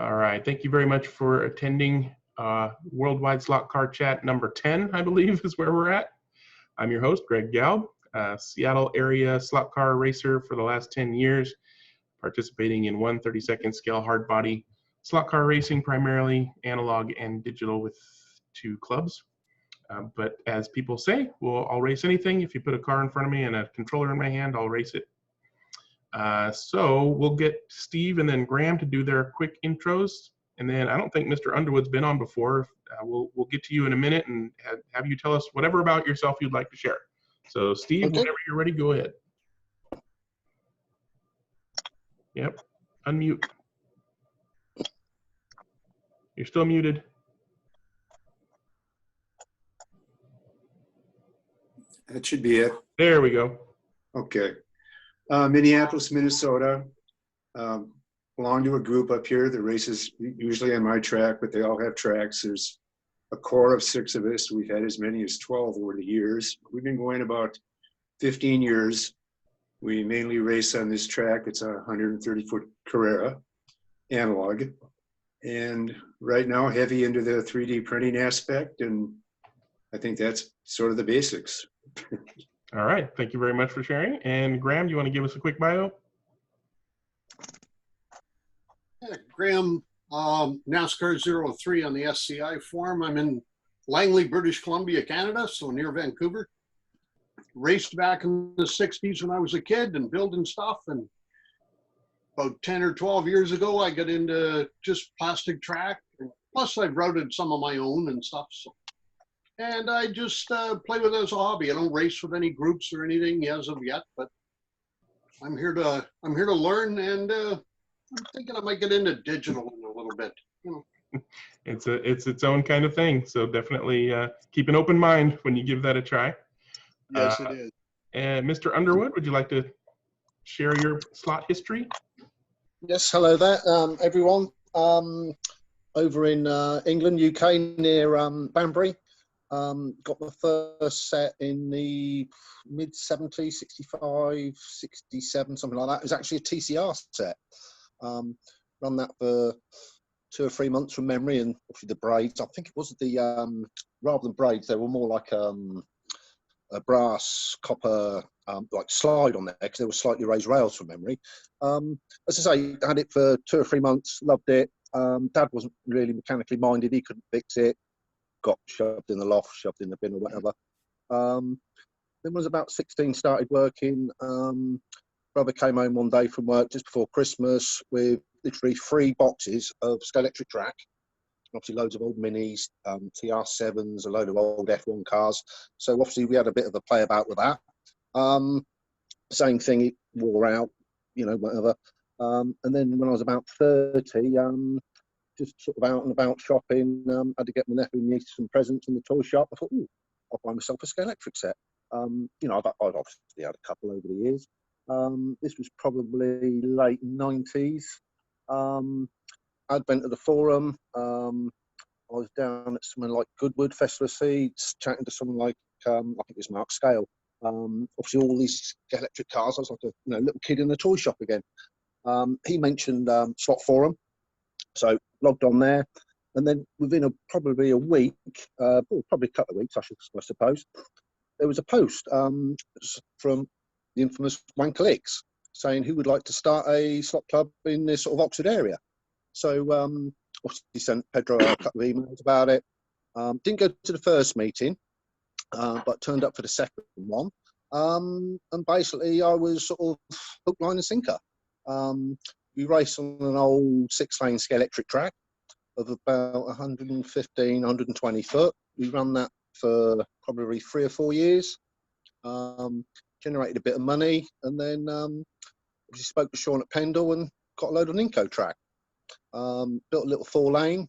All right, thank you very much for attending Worldwide Slot Car Chat number 10, I believe is where we're at. I'm your host, GREG GAUB, Seattle area slot car racer for the last 10 years, participating in 1/32nd scale hard body slot car racing, primarily analog and digital with 2 clubs. But as people say, I'll race anything. If you put a car in front of me and a controller in my hand, I'll race it. So we'll get Steve and then Graham to do their quick intros. And then I don't think Mr. Underwood's been on before. We'll get to you in a minute and have you tell us whatever about yourself you'd like to share. So Steve, okay. Whenever you're ready, go ahead. Yep, unmute. You're still muted. That should be it. There we go. Okay. Minneapolis, Minnesota. Belong to a group up here that races usually on my track, but they all have tracks. There's a core of 6 of us. We've had as many as 12 over the years. We've been going about 15 years. We mainly race on this track. It's a 130-foot Carrera analog. And right now, heavy into the 3D printing aspect. And I think that's sort of the basics. All right. Thank you very much for sharing. And Graham, do you want to give us a quick bio? Yeah, Graham, NASCAR 03 on the SCI form. I'm in Langley, British Columbia, Canada, so near Vancouver. Raced back in the 60s when I was a kid and building stuff. And about 10 or 12 years ago, I got into just plastic track. Plus, I've routed some of my own and stuff. So. And I just play with it as a hobby. I don't race with any groups or anything as of yet, but I'm here to learn, and I'm thinking I might get into digital in a little bit. You know. It's its own kind of thing, so definitely keep an open mind when you give that a try. Yes, it is. And Mr. Underwood, would you like to share your slot history? Yes, hello there, everyone. Over in England, UK, near Banbury. Got my first set in the mid-70s, 65, 67, something like that. It was actually a TCR set. Run that for 2 or 3 months from memory, and obviously the braids. I think it was the, rather than braids, they were more like a brass, copper, like slide on there, because they were slightly raised rails from memory. As I say, I had it for 2 or 3 months, loved it. Dad wasn't really mechanically minded, he couldn't fix it. Got shoved in the loft, shoved in the bin or whatever. Then when I was about 16, started working. Brother came home one day from work just before Christmas with literally 3 boxes of Scalextric track. Obviously loads of old Minis, TR7s, a load of old F1 cars. So obviously we had a bit of a play about with that. Same thing, it wore out, you know, whatever. And then when I was about 30, just sort of out and about shopping, had to get my nephew and niece some presents in the toy shop. I thought, ooh, I'll buy myself a Scalextric set. You know, I'd obviously had a couple over the years. This was probably late 90s. Advent of the forum. I was down at someone like Goodwood, Festival of Seeds, chatting to someone like, I think it was Mark Scale. Obviously all these Scalextric cars. I was like a little kid in the toy shop again. He mentioned Slot Forum. So logged on there, and then within probably a week, probably a couple of weeks, I suppose, there was a post from the infamous Wankalix saying who would like to start a slot club in this sort of Oxford area. So obviously sent Pedro a couple of emails about it. Didn't go to the first meeting, but turned up for the second one. And basically I was sort of hook, line and sinker. We raced on an old 6-lane Scalextric track of about 115, 120 foot. We ran that for probably 3 or 4 years. Generated a bit of money, and then we spoke to Sean at Pendle and got a load on Inco track. Built a little 4-lane,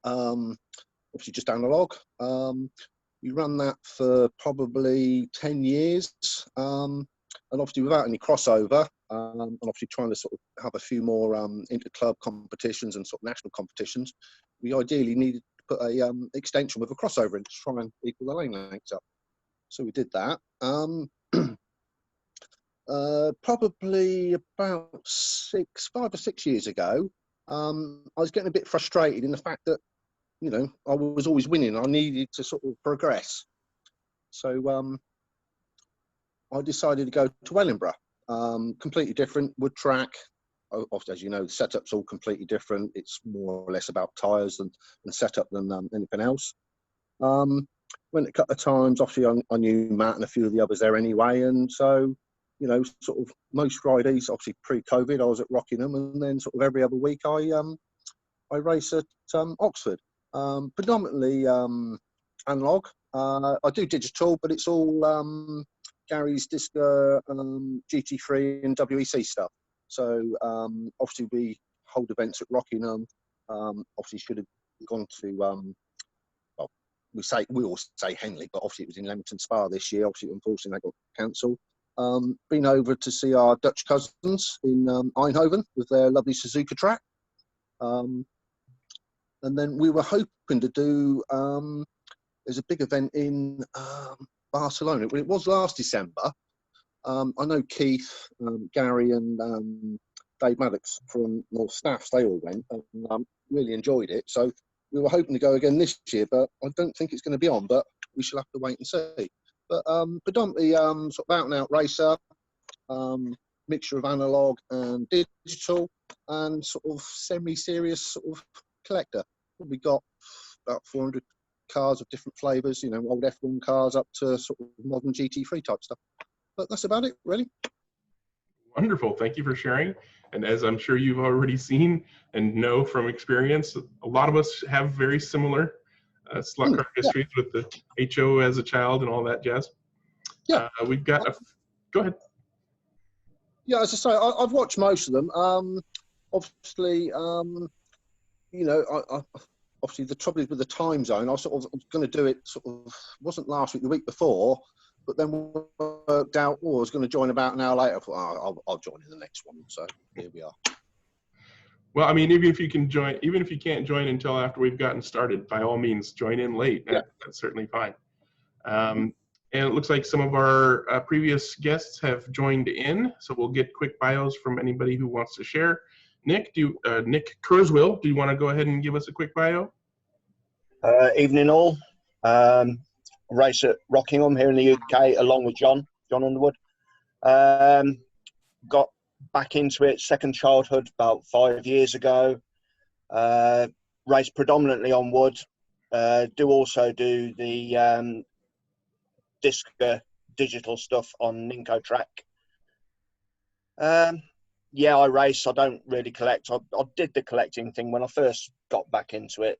obviously just analog. We ran that for probably 10 years. And obviously without any crossover, and obviously trying to sort of have a few more inter-club competitions and sort of national competitions, we ideally needed to put a extension with a crossover in to try and equal the lane lengths up. So we did that. Probably about 5 or 6 years ago, I was getting a bit frustrated in the fact that, you know, I was always winning. I needed to sort of progress. So I decided to go to Wellingborough. Completely different wood track. Obviously, as you know, the setup's all completely different. It's more or less about tyres and setup than anything else. Went a couple of times. Obviously, I knew Matt and a few of the others there anyway, and so, you know, sort of most Fridays, obviously pre-COVID, I was at Rockingham, and then sort of every other week I race at Oxford. Predominantly analog. I do digital, but it's all Gary's Disca GT3 and WEC stuff. So obviously we hold events at Rockingham. Obviously should have gone to well, we all say Henley, but obviously it was in Leamington Spa this year. Obviously, unfortunately, they got cancelled. Been over to see our Dutch cousins in Eindhoven with their lovely Suzuka track. And then we were hoping to do, there's a big event in Barcelona. Well, it was last December. I know Keith, Gary and Dave Maddox from North Staffs, they all went and really enjoyed it. So we were hoping to go again this year, but I don't think it's going to be on, but we shall have to wait and see. But predominantly sort of out and out racer, mixture of analog and digital, and sort of semi-serious sort of collector. Probably got about 400 cars of different flavours, you know, old F1 cars up to sort of modern GT3 type stuff. But that's about it, really. Wonderful. Thank you for sharing. And as I'm sure you've already seen and know from experience, a lot of us have very similar slot car histories with the HO as a child and all that jazz. Yeah. We've got a... Go ahead. Yeah, as I say, I've watched most of them. Obviously, you know, obviously the trouble is with the time zone. I was going to do it sort of, wasn't last week, the week before, but then worked out, I was going to join about an hour later. I thought, I'll join in the next one. So here we are. Well, I mean, even if you can join, even if you can't join until after we've gotten started, by all means, join in late. Yeah. That's certainly fine. And it looks like some of our previous guests have joined in, so we'll get quick bios from anybody who wants to share. Nick, Nick Kurzweil, do you want to go ahead and give us a quick bio? Evening all. Race at Rockingham here in the UK along with John Underwood. Got back into it second childhood about 5 years ago. Race predominantly on wood. Do also do the Disca digital stuff on Ninko track. Yeah, I race. I don't really collect. I did the collecting thing when I first got back into it.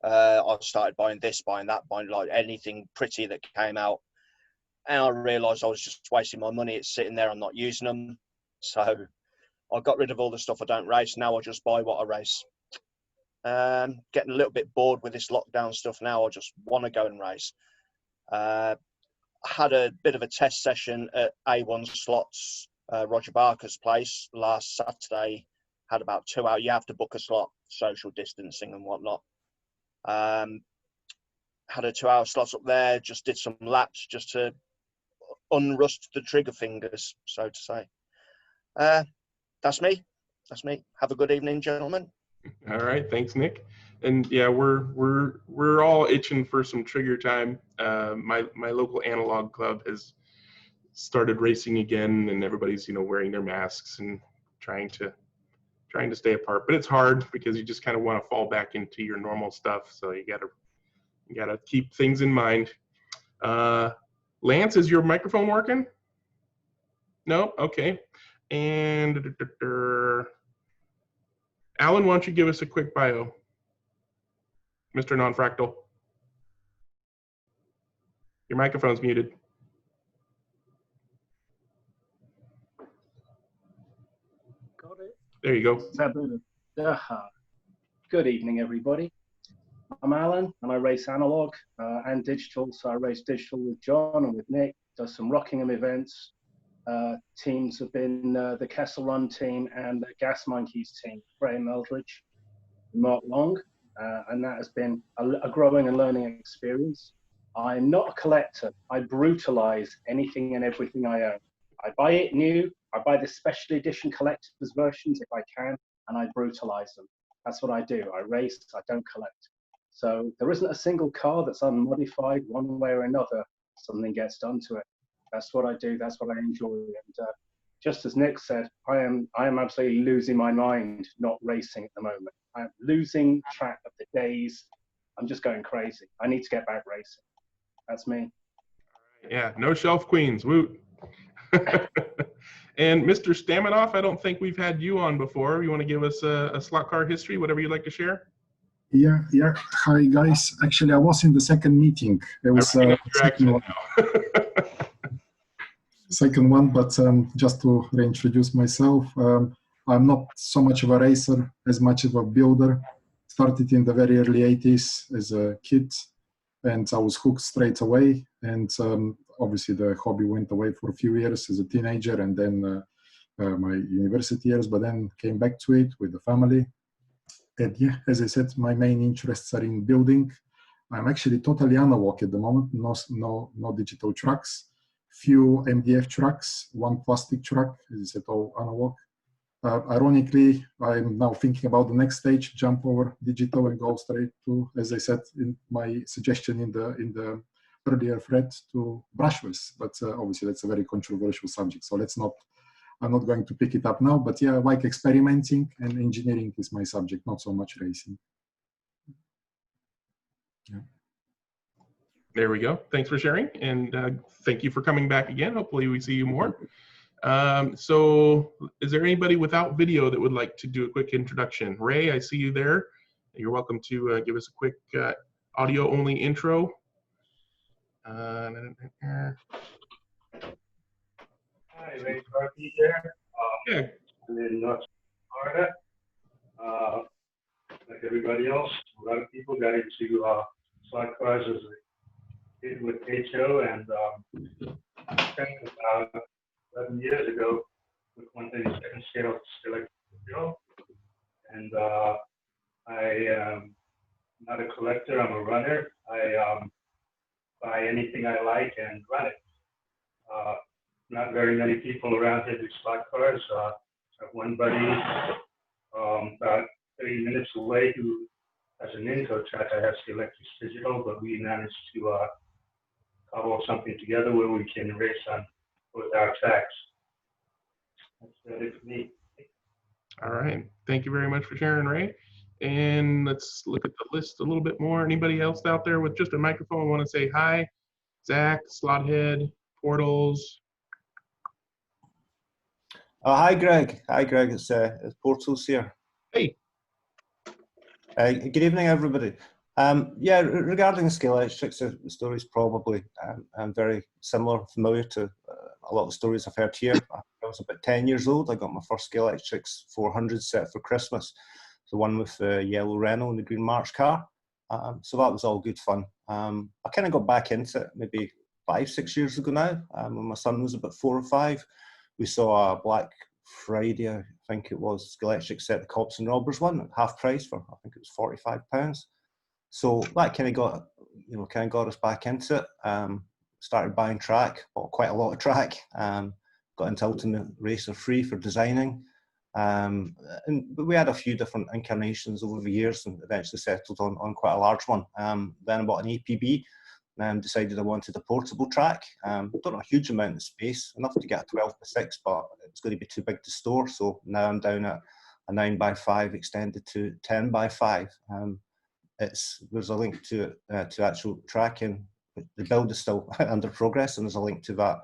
I started buying this, buying that, buying like anything pretty that came out. And I realised I was just wasting my money. It's sitting there, I'm not using them. So I got rid of all the stuff I don't race. Now I just buy what I race. Getting a little bit bored with this lockdown stuff now. I just want to go and race. Had a bit of a test session at A1 Slots, Roger Barker's place last Saturday. Had about 2 hours. You have to book a slot, social distancing and whatnot. Had a 2 hour slot up there, just did some laps just to unrust the trigger fingers, so to say. That's me. Have a good evening, gentlemen. All right, thanks, Nick. And yeah, we're all itching for some trigger time. My local analog club has started racing again, and everybody's, you know, wearing their masks and trying to stay apart. But it's hard because you just kind of want to fall back into your normal stuff. So you gotta keep things in mind. Lance, is your microphone working? No? Okay. And Alan, why don't you give us a quick bio? Mr. Nonfractal. Your microphone's muted. Got it. There you go. Good evening, everybody. I'm Alan, and I race analog and digital. So I race digital with John and with Nick. Does some Rockingham events. Teams have been the Kessel Run team and the Gas Monkeys team, Graham Eldridge, Mark Long, and that has been a growing and learning experience. I'm not a collector. I brutalize anything and everything I own. I buy it new. I buy the special edition collector's versions if I can. and I brutalize them. That's what I do. I race, I don't collect. So there isn't a single car that's unmodified one way or another. Something gets done to it. That's what I do. That's what I enjoy. And just as Nik said, I am absolutely losing my mind not racing at the moment. I'm losing track of the days. I'm just going crazy. I need to get back racing. That's me. Yeah, no shelf queens, woot. And Mr. Stamenov, I don't think we've had you on before. You want to give us a slot car history, whatever you'd like to share? Yeah. Hi, guys. Actually, I was in the second meeting. It was second one, but just to reintroduce myself, I'm not so much of a racer as much of a builder. Started in the very early 80s as a kid, and I was hooked straight away. And obviously the hobby went away for a few years as a teenager, and then my university years, but then came back to it with the family. And yeah, as I said, my main interests are in building. I'm actually totally analog at the moment, no digital tracks. Few MDF tracks, one plastic track, as I said, all analog. Ironically, I'm now thinking about the next stage, jump over digital and go straight to, as I said in my suggestion in the earlier thread, to brushless. But obviously that's a very controversial subject, so I'm not going to pick it up now. But yeah, I like experimenting, and engineering is my subject, not so much racing. Yeah. There we go. Thanks for sharing, and thank you for coming back again. Hopefully we see you more. So is there anybody without video that would like to do a quick introduction? Ray, I see you there. You're welcome to give us a quick audio only intro. Hi, Ray Carthy here. Yeah. I'm in North Florida. Like everybody else, a lot of people got into slot cars as a kid with HO, and about 11 years ago, with one thing, second scale electric drill. And I am not a collector, I'm a runner. I buy anything I like and run it. Not very many people around here do slot cars. I have one buddy about 30 minutes away who has an Inco track. I have the electric digital, but we managed to cobble something together where we can race on both our tracks. That's it for me. All right. Thank you very much for sharing, Ray. And let's look at the list a little bit more. Anybody else out there with just a microphone want to say hi? Zach, Slothead, Portals. Hi, Greg. Hi, Greg. It's Portals here. Hey. Good evening, everybody. Yeah, regarding scale electrics, the story's probably very similar, familiar to a lot of stories I've heard here. I was about 10 years old. I got my first scale electrics 400 set for Christmas. The one with the yellow Renault and the green March car. So that was all good fun. I kind of got back into it maybe 5-6 years ago now, when my son was about 4 or 5. We saw a Black Friday, I think it was, electric set, the Cops and Robbers one at half price for, I think it was £45. So that kind of got us back into it. Started buying track, bought quite a lot of track. Got into Ultimate Racer 3 for designing. And we had a few different incarnations over the years and eventually settled on quite a large one. Then I bought an APB and decided I wanted a portable track. Don't have a huge amount of space, enough to get a 12x6, but it's going to be too big to store. So now I'm down at a 9x5 extended to 10x5. There's a link to actual tracking. The build is still under progress, and there's a link to that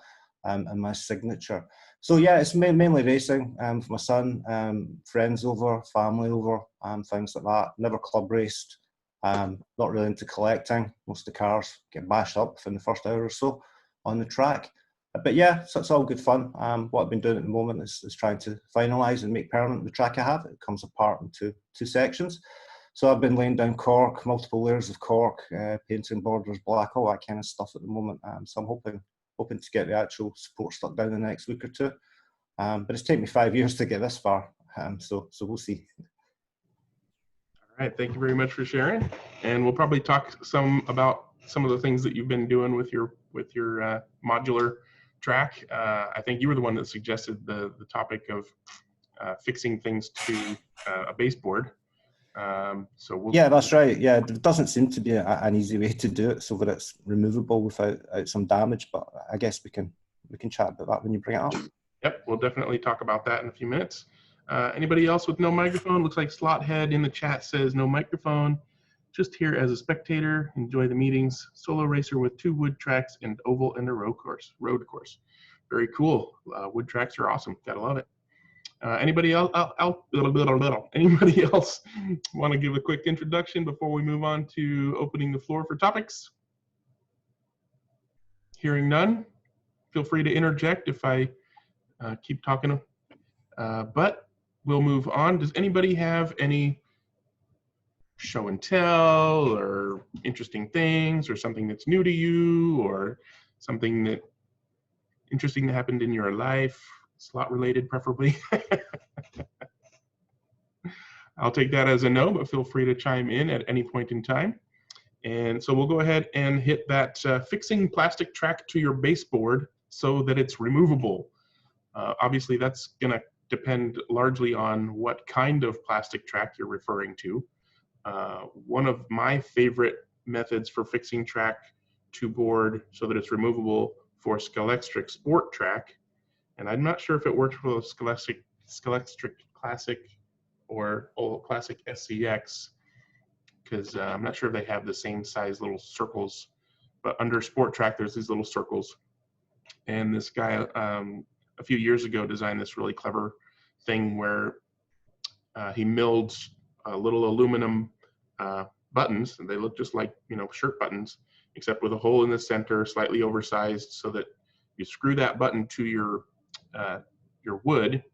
in my signature. So yeah, it's mainly racing for my son, friends over, family over, things like that. Never club raced. Not really into collecting. Most of the cars get bashed up within the first hour or so on the track. But yeah, so it's all good fun. What I've been doing at the moment is trying to finalise and make permanent the track I have. It comes apart into two sections. So I've been laying down cork, multiple layers of cork, painting borders black, all that kind of stuff at the moment. So I'm hoping to get the actual support stuck down in the next week or two. But it's taken me 5 years to get this far. So we'll see. All right, thank you very much for sharing. And we'll probably talk about some of the things that you've been doing with your modular track. I think you were the one that suggested the topic of fixing things to a baseboard. So we'll, yeah, that's right. Yeah, there doesn't seem to be an easy way to do it so that it's removable without some damage. But I guess we can chat about that when you bring it up. Yep, we'll definitely talk about that in a few minutes. Anybody else with no microphone? Looks like Slothead in the chat says no microphone. Just here as a spectator. Enjoy the meetings. Solo racer with 2 wood tracks and oval and a road course. Very cool. Wood tracks are awesome. Gotta love it. Anybody else? Anybody else want to give a quick introduction before we move on to opening the floor for topics? Hearing none, feel free to interject if I keep talking. But we'll move on. Does anybody have any show and tell or interesting things or something that's new to you or something that interesting that happened in your life? Slot related, preferably. I'll take that as a no, but feel free to chime in at any point in time. And so we'll go ahead and hit that fixing plastic track to your baseboard so that it's removable. Obviously, that's going to depend largely on what kind of plastic track you're referring to. One of my favorite methods for fixing track to board so that it's removable for Scalextric Sport Track, and I'm not sure if it works for Scalextric Classic or Classic SCX, because I'm not sure if they have the same size little circles, but under Sport Track there's these little circles. And this guy a few years ago designed this really clever thing where he milled little aluminum buttons, and they look just like, you know, shirt buttons, except with a hole in the center, slightly oversized, so that you screw that button to your wood,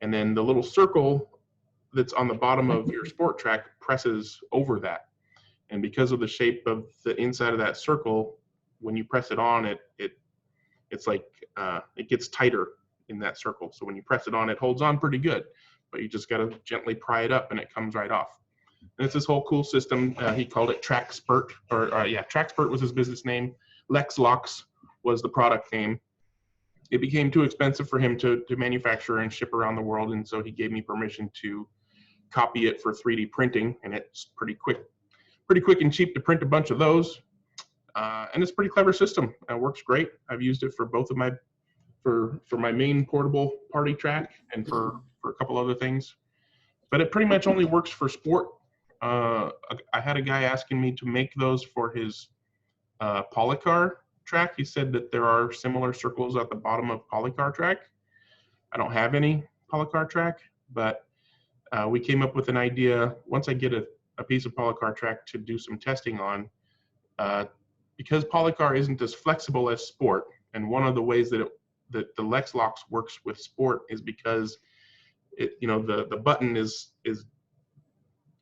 and then the little circle that's on the bottom of your sport track presses over that. And because of the shape of the inside of that circle, when you press it on, it's like it gets tighter in that circle. So when you press it on, it holds on pretty good, but you just got to gently pry it up and it comes right off. And it's this whole cool system. He called it Track Spurt, or yeah, Track Spurt was his business name. Lex Locks was the product name. It became too expensive for him to manufacture and ship around the world, and so he gave me permission to copy it for 3D printing, and it's pretty quick and cheap to print a bunch of those. And it's a pretty clever system. It works great. I've used it for both of my for my main portable party track and for a couple other things. But it pretty much only works for sport. I had a guy asking me to make those for his Policar track. He said that there are similar circles at the bottom of Policar track. I don't have any Policar track, but we came up with an idea. Once I get a piece of Policar track to do some testing on, because Policar isn't as flexible as sport, and one of the ways that the Lex Locks works with sport is because the button is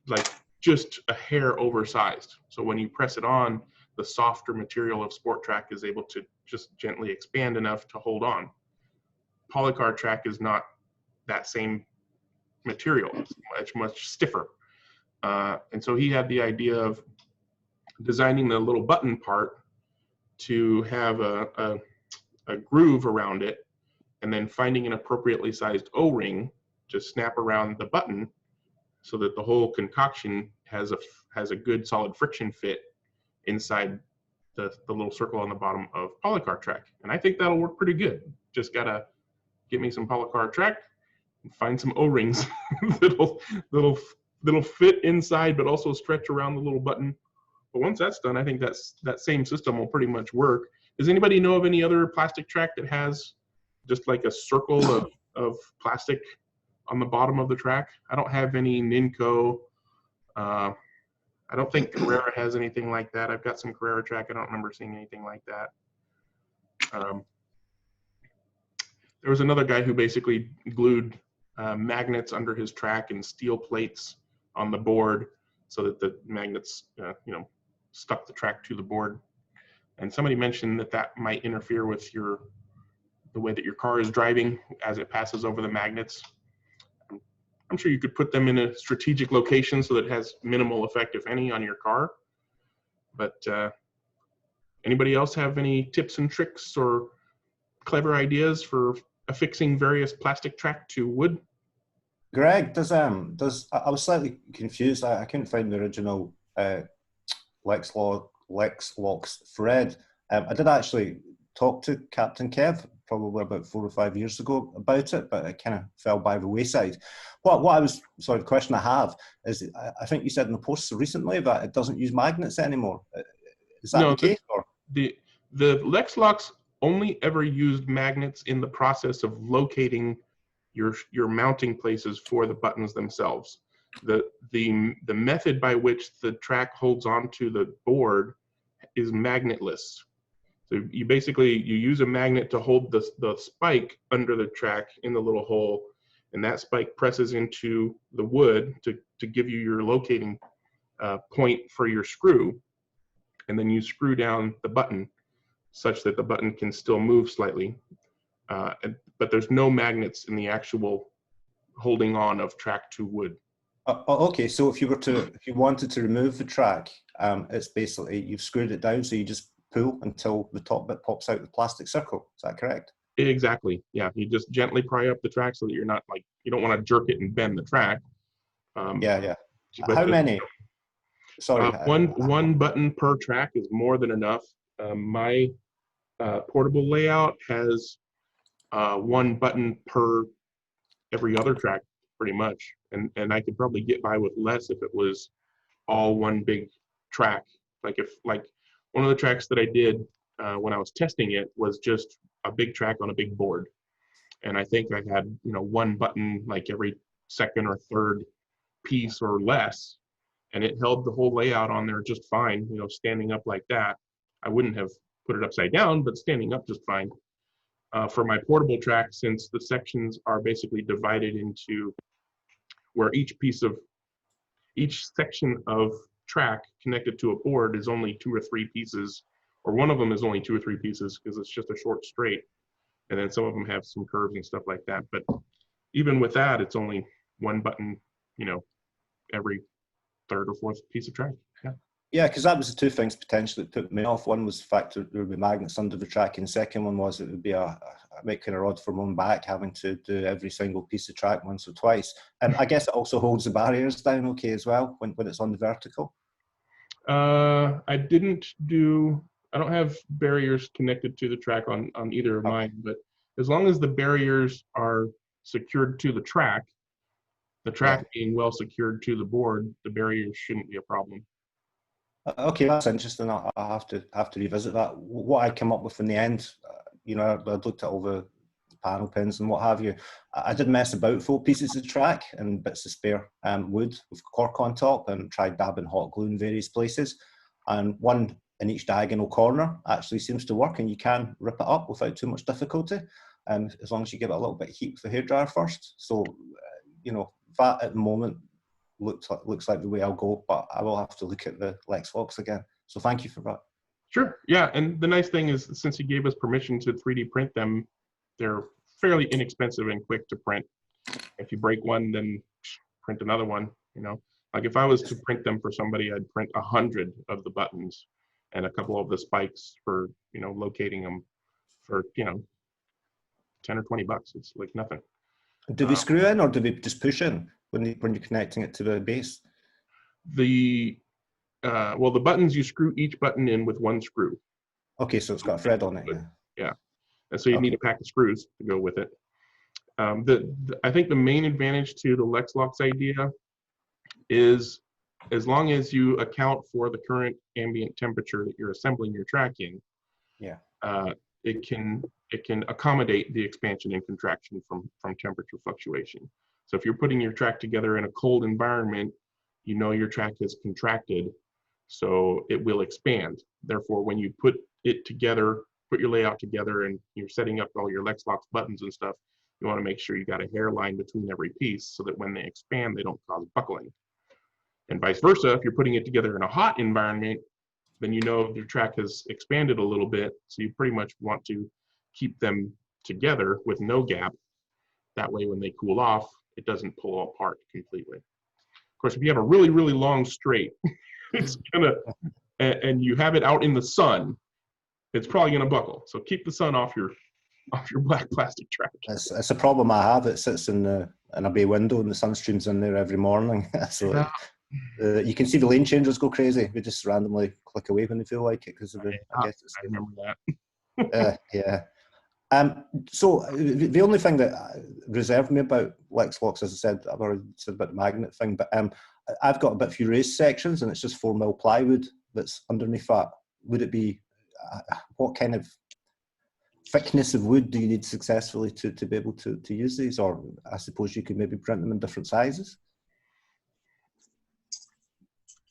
like just a hair oversized. So when you press it on, the softer material of sport track is able to just gently expand enough to hold on. Policar track is not that same material. It's much stiffer. And so he had the idea of designing the little button part to have a groove around it, and then finding an appropriately sized O-ring to snap around the button so that the whole concoction has a good solid friction fit inside the little circle on the bottom of Policar track. And I think that'll work pretty good. Just gotta get me some Policar track and find some O-rings that'll fit inside but also stretch around the little button. But once that's done, I think that same system will pretty much work. Does anybody know of any other plastic track that has just like a circle of plastic on the bottom of the track? I don't have any Ninco. I don't think Carrera has anything like that. I've got some Carrera track. I don't remember seeing anything like that. There was another guy who basically glued magnets under his track and steel plates on the board so that the magnets, stuck the track to the board. And somebody mentioned that might interfere with the way that your car is driving as it passes over the magnets. I'm sure you could put them in a strategic location so that it has minimal effect, if any, on your car. But anybody else have any tips and tricks or clever ideas for affixing various plastic track to wood? Greg, I was slightly confused. I couldn't find the original Lexlock's thread. I did actually talk to Captain Kev probably about 4 or 5 years ago about it, but it kind of fell by the wayside. The question I have is, I think you said in the post recently that it doesn't use magnets anymore. Is that the case? Or? The Lexlocks only ever used magnets in the process of locating your mounting places for the buttons themselves. The method by which the track holds onto the board is magnetless. So you use a magnet to hold the spike under the track in the little hole, and that spike presses into the wood to give you your locating point for your screw, and then you screw down the button such that the button can still move slightly. But there's no magnets in the actual holding on of track to wood. Okay, so if you wanted to remove the track, it's basically you've screwed it down, so you just pull until the top bit pops out the plastic circle. Is that correct? Exactly. Yeah, you just gently pry up the track so that you're not you don't want to jerk it and bend the track. Yeah. How many? Sorry. One button per track is more than enough. My portable layout has one button per every other track, pretty much, and I could probably get by with less if it was all one big track. Like one of the tracks that I did when I was testing it was just a big track on a big board, and I think I had one button like every second or third piece or less, and it held the whole layout on there just fine. Standing up like that, I wouldn't have put it upside down, but standing up just fine. For my portable track, since the sections are basically divided into where each section of track connected to a board is only 2 or 3 pieces, or one of them is only 2 or 3 pieces because it's just a short straight, and then some of them have some curves and stuff like that. But even with that, it's only one button, every third or fourth piece of track. Yeah, because that was the two things potentially that put me off. One was the fact that there would be magnets under the track, and the second one was it would be a bit kind of odd for my own back having to do every single piece of track once or twice. And I guess it also holds the barriers down okay as well when it's on the vertical. I don't have barriers connected to the track on either of mine, but as long as the barriers are secured to the track being well secured to the board, the barriers shouldn't be a problem. Okay, that's interesting. I'll have to revisit that. What I came up with in the end, I looked at all the panel pins and what have you. I did mess about 4 pieces of track and bits of spare wood with cork on top, and tried dabbing hot glue in various places. And one in each diagonal corner actually seems to work, and you can rip it up without too much difficulty, as long as you give it a little bit of heat with the hairdryer first. So, that at the moment looks like the way I'll go, but I will have to look at the Lexlocks again. So thank you for that. Sure. Yeah, and the nice thing is, since you gave us permission to 3D print them, they're fairly inexpensive and quick to print. If you break one, then print another one. Like if I was to print them for somebody, I'd print 100 of the buttons and a couple of the spikes for locating them for 10 or 20 bucks. It's like nothing. Do they screw in, or do they just push in when you're connecting it to the base? The buttons, you screw each button in with one screw. Okay, so it's got a thread on it. Yeah, and so you need a pack of screws to go with it. I think the main advantage to the Lexlocks idea is, as long as you account for the current ambient temperature that you're assembling your track in, it can accommodate the expansion and contraction from temperature fluctuation. So if you're putting your track together in a cold environment, your track has contracted, so it will expand. Therefore, when you put your layout together and you're setting up all your Lexlocks buttons and stuff, you want to make sure you got a hairline between every piece so that when they expand, they don't cause buckling. And vice versa, if you're putting it together in a hot environment, then your track has expanded a little bit, so you pretty much want to keep them together with no gap. That way, when they cool off, it doesn't pull apart completely. Of course, if you have a really, really long straight, it's and you have it out in the sun, it's probably gonna buckle. So keep the sun off your black plastic track. It's a problem I have. It sits in the in a bay window and the sun streams in there every morning. So you can see the lane changers go crazy. We just randomly click away when they feel like it because of the. I guess it's I remember that. Yeah. So the only thing that reserved me about Lexlox, as I said, I've already said about the magnet thing, but I've got a bit few raised sections and it's just 4mm plywood that's underneath that. Would it be, what kind of thickness of wood do you need successfully to be able to use these? Or I suppose you could maybe print them in different sizes?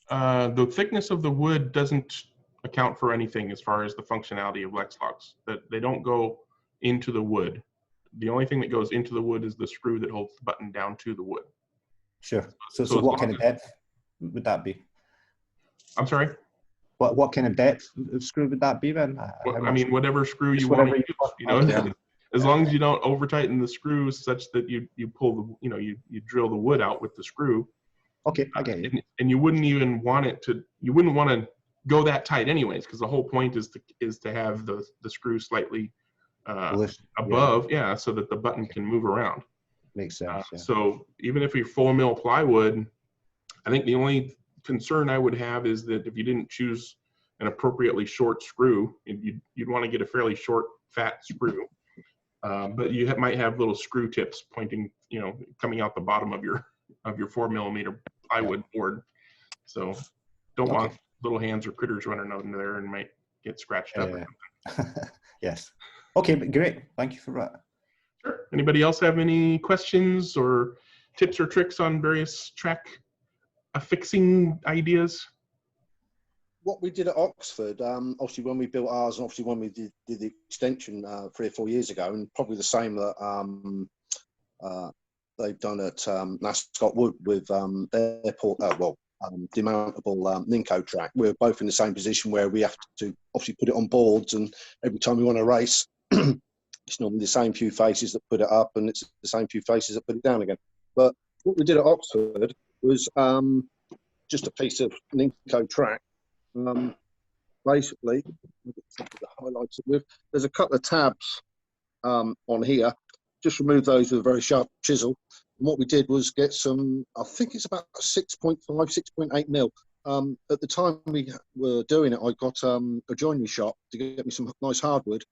The thickness of the wood doesn't account for anything as far as the functionality of Lexlox. That they don't go into the wood. The only thing that goes into the wood is the screw that holds the button down to the wood. Sure. So what kind of depth would that be? I'm sorry? What kind of depth of screw would that be then? I mean, whatever screw you want to use, you know, as long as you don't over tighten the screws such that you pull the, you know, you drill the wood out with the screw. Okay, I get you. And you wouldn't even want it to, you wouldn't want to go that tight anyways, because the whole point is to have the screw slightly above, so that the button can move around. Makes sense. So even if you're 4mm plywood, I think the only concern I would have is that if you didn't choose an appropriately short screw, you'd want to get a fairly short, fat screw. But you might have little screw tips pointing, you know, coming out the bottom of your 4mm plywood board. So don't want little hands or critters running under there and might get scratched up or something. Yes. Okay, but great. Thank you for that. Sure. Anybody else have any questions or tips or tricks on various track affixing ideas? What we did at Oxford, obviously when we built ours, and obviously when we did the extension 3 or 4 years ago, and probably the same that they've done at Nascot Wood with their demountable Ninko track. We're both in the same position where we have to obviously put it on boards, and every time we want to race, it's normally the same few faces that put it up, and it's the same few faces that put it down again. But what we did at Oxford was just a piece of Ninko track. Basically, the highlights it with. There's a couple of tabs on here. Just remove those with a very sharp chisel. And what we did was get some, I think it's about 6.5, 6.8 mil. At the time we were doing it, I got a joinery shop to get me some nice hardwood.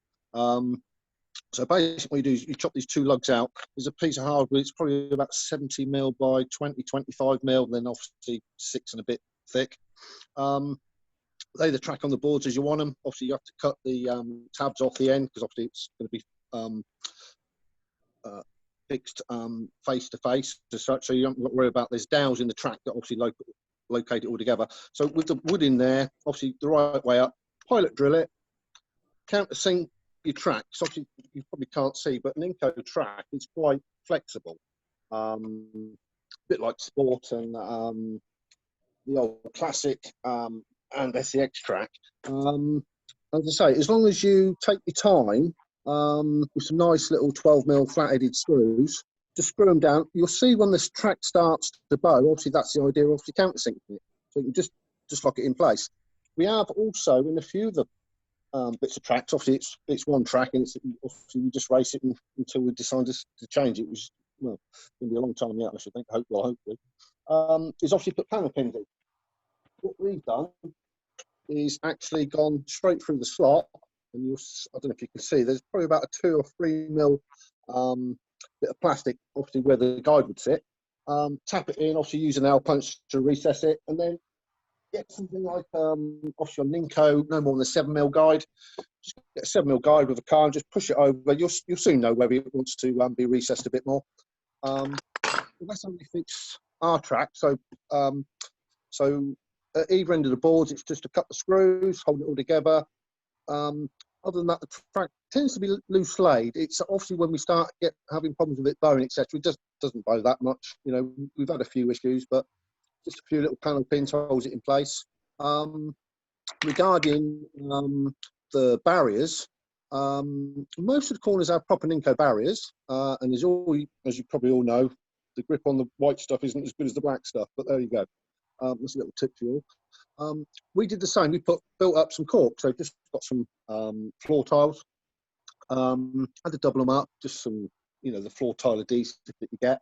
So basically what you do is you chop these two lugs out. There's a piece of hardwood, it's probably about 70 mil by 20, 25 mil, then obviously 6 and a bit thick. Lay the track on the boards as you want them. Obviously you have to cut the tabs off the end because obviously it's going to be fixed face to face as such, so you don't worry about there's dowels in the track that obviously locate it all together. So with the wood in there, obviously the right way up, pilot drill it, countersink your track. So obviously you probably can't see, but an Ninko track is quite flexible, a bit like Sport and the old classic and SEX track. As I say, as long as you take your time with some nice little 12mm flat-headed screws, just screw them down. You'll see when this track starts to bow, obviously that's the idea of countersinking it. So you can just lock it in place. We have also, in a few of the bits of tracks, obviously it's one track and obviously we just race it until we decide to change it, which, well, it's going to be a long time yet, I should think, hopefully. Is obviously put panel pins in. What we've done is actually gone straight through the slot, and I don't know if you can see, there's probably about a 2 or 3 mil bit of plastic, obviously where the guide would sit. Tap it in, obviously use an nail punch to recess it, and then get something like obviously on Ninko, no more than a 7mm guide. Just get a 7mm guide with a car and just push it over. You'll soon know whether it wants to be recessed a bit more. That's how we fix our track. So at either end of the boards, it's just a couple of screws, hold it all together. Other than that, the track tends to be loose laid. It's obviously when we start having problems with it bowing, etc., it just doesn't bow that much. You know, we've had a few issues, but just a few little panel pins holds it in place. Regarding the barriers, most of the corners have proper Ninko barriers, and as you probably all know, the grip on the white stuff isn't as good as the black stuff, but there you go. That's a little tip for you all. We did the same. We built up some cork, so just got some floor tiles. Had to double them up, just some, the floor tile adhesive that you get.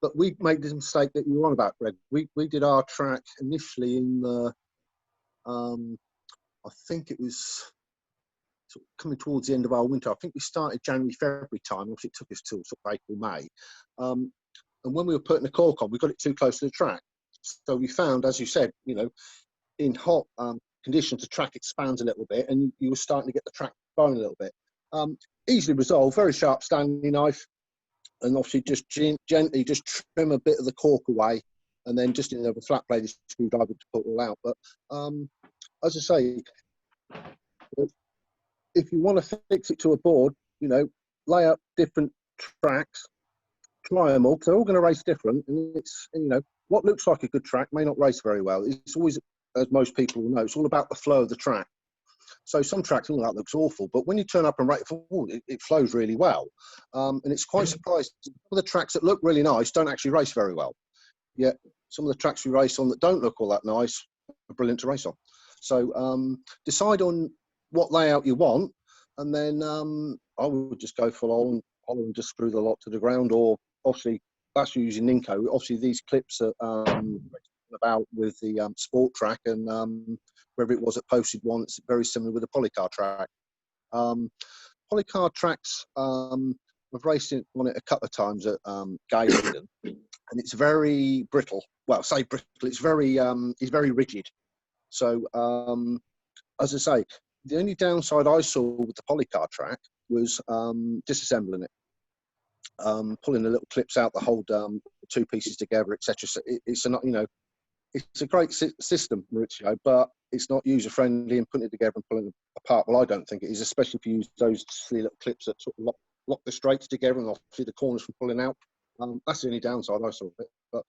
but we made the mistake that you were on about, Greg. We did our track initially in the, I think it was sort of coming towards the end of our winter. I think we started January, February time. Obviously, it took us till sort of April, May. And when we were putting the cork on, we got it too close to the track. So we found, as you said, you know, in hot conditions, the track expands a little bit, and you were starting to get the track bone a little bit. Easily resolved, very sharp Stanley knife, and obviously just gently just trim a bit of the cork away, and then just in a flat bladed screwdriver to put it all out. But as I say, if you want to fix it to a board, you know, lay up different tracks, try them all, because they're all going to race different. And it's, you know, what looks like a good track may not race very well. It's always, as most people will know, it's all about the flow of the track. So some tracks, that looks awful, but when you turn up and rate it flows really well. And it's quite surprising. Some of the tracks that look really nice don't actually race very well. Yet some of the tracks we race on that don't look all that nice are brilliant to race on. So decide on what layout you want, and then I would just go full on and just screw the lot to the ground, or obviously that's using Ninko. Obviously these clips are about with the sport track, and wherever it was at posted one, it's very similar with the Policar track. Policar tracks, I've raced on it a couple of times at Gaylingden, and it's very brittle. Well, say brittle, it's very rigid. So as I say, the only downside I saw with the Policar track was disassembling it, pulling the little clips out that hold two pieces together, etc. So it's not, you know, it's a great system, Maurizio, but it's not user friendly, and putting it together and pulling it apart. Well, I don't think it is, especially if you use those silly little clips that sort of lock the straights together and obviously the corners from pulling out. That's the only downside I saw of it. But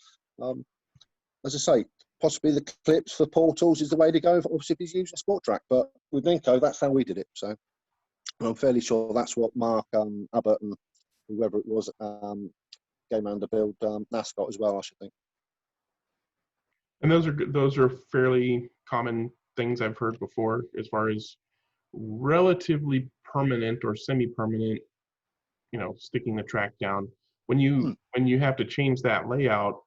as I say, possibly the clips for portals is the way to go, obviously, if he's using a sport track. But with Ninko, that's how we did it. So I'm fairly sure that's what Mark Abbott and whoever it was came around to build Nascot as well, I should think. And those are fairly common things I've heard before, as far as relatively permanent or semi-permanent, you know, sticking the track down. When you have to change that layout,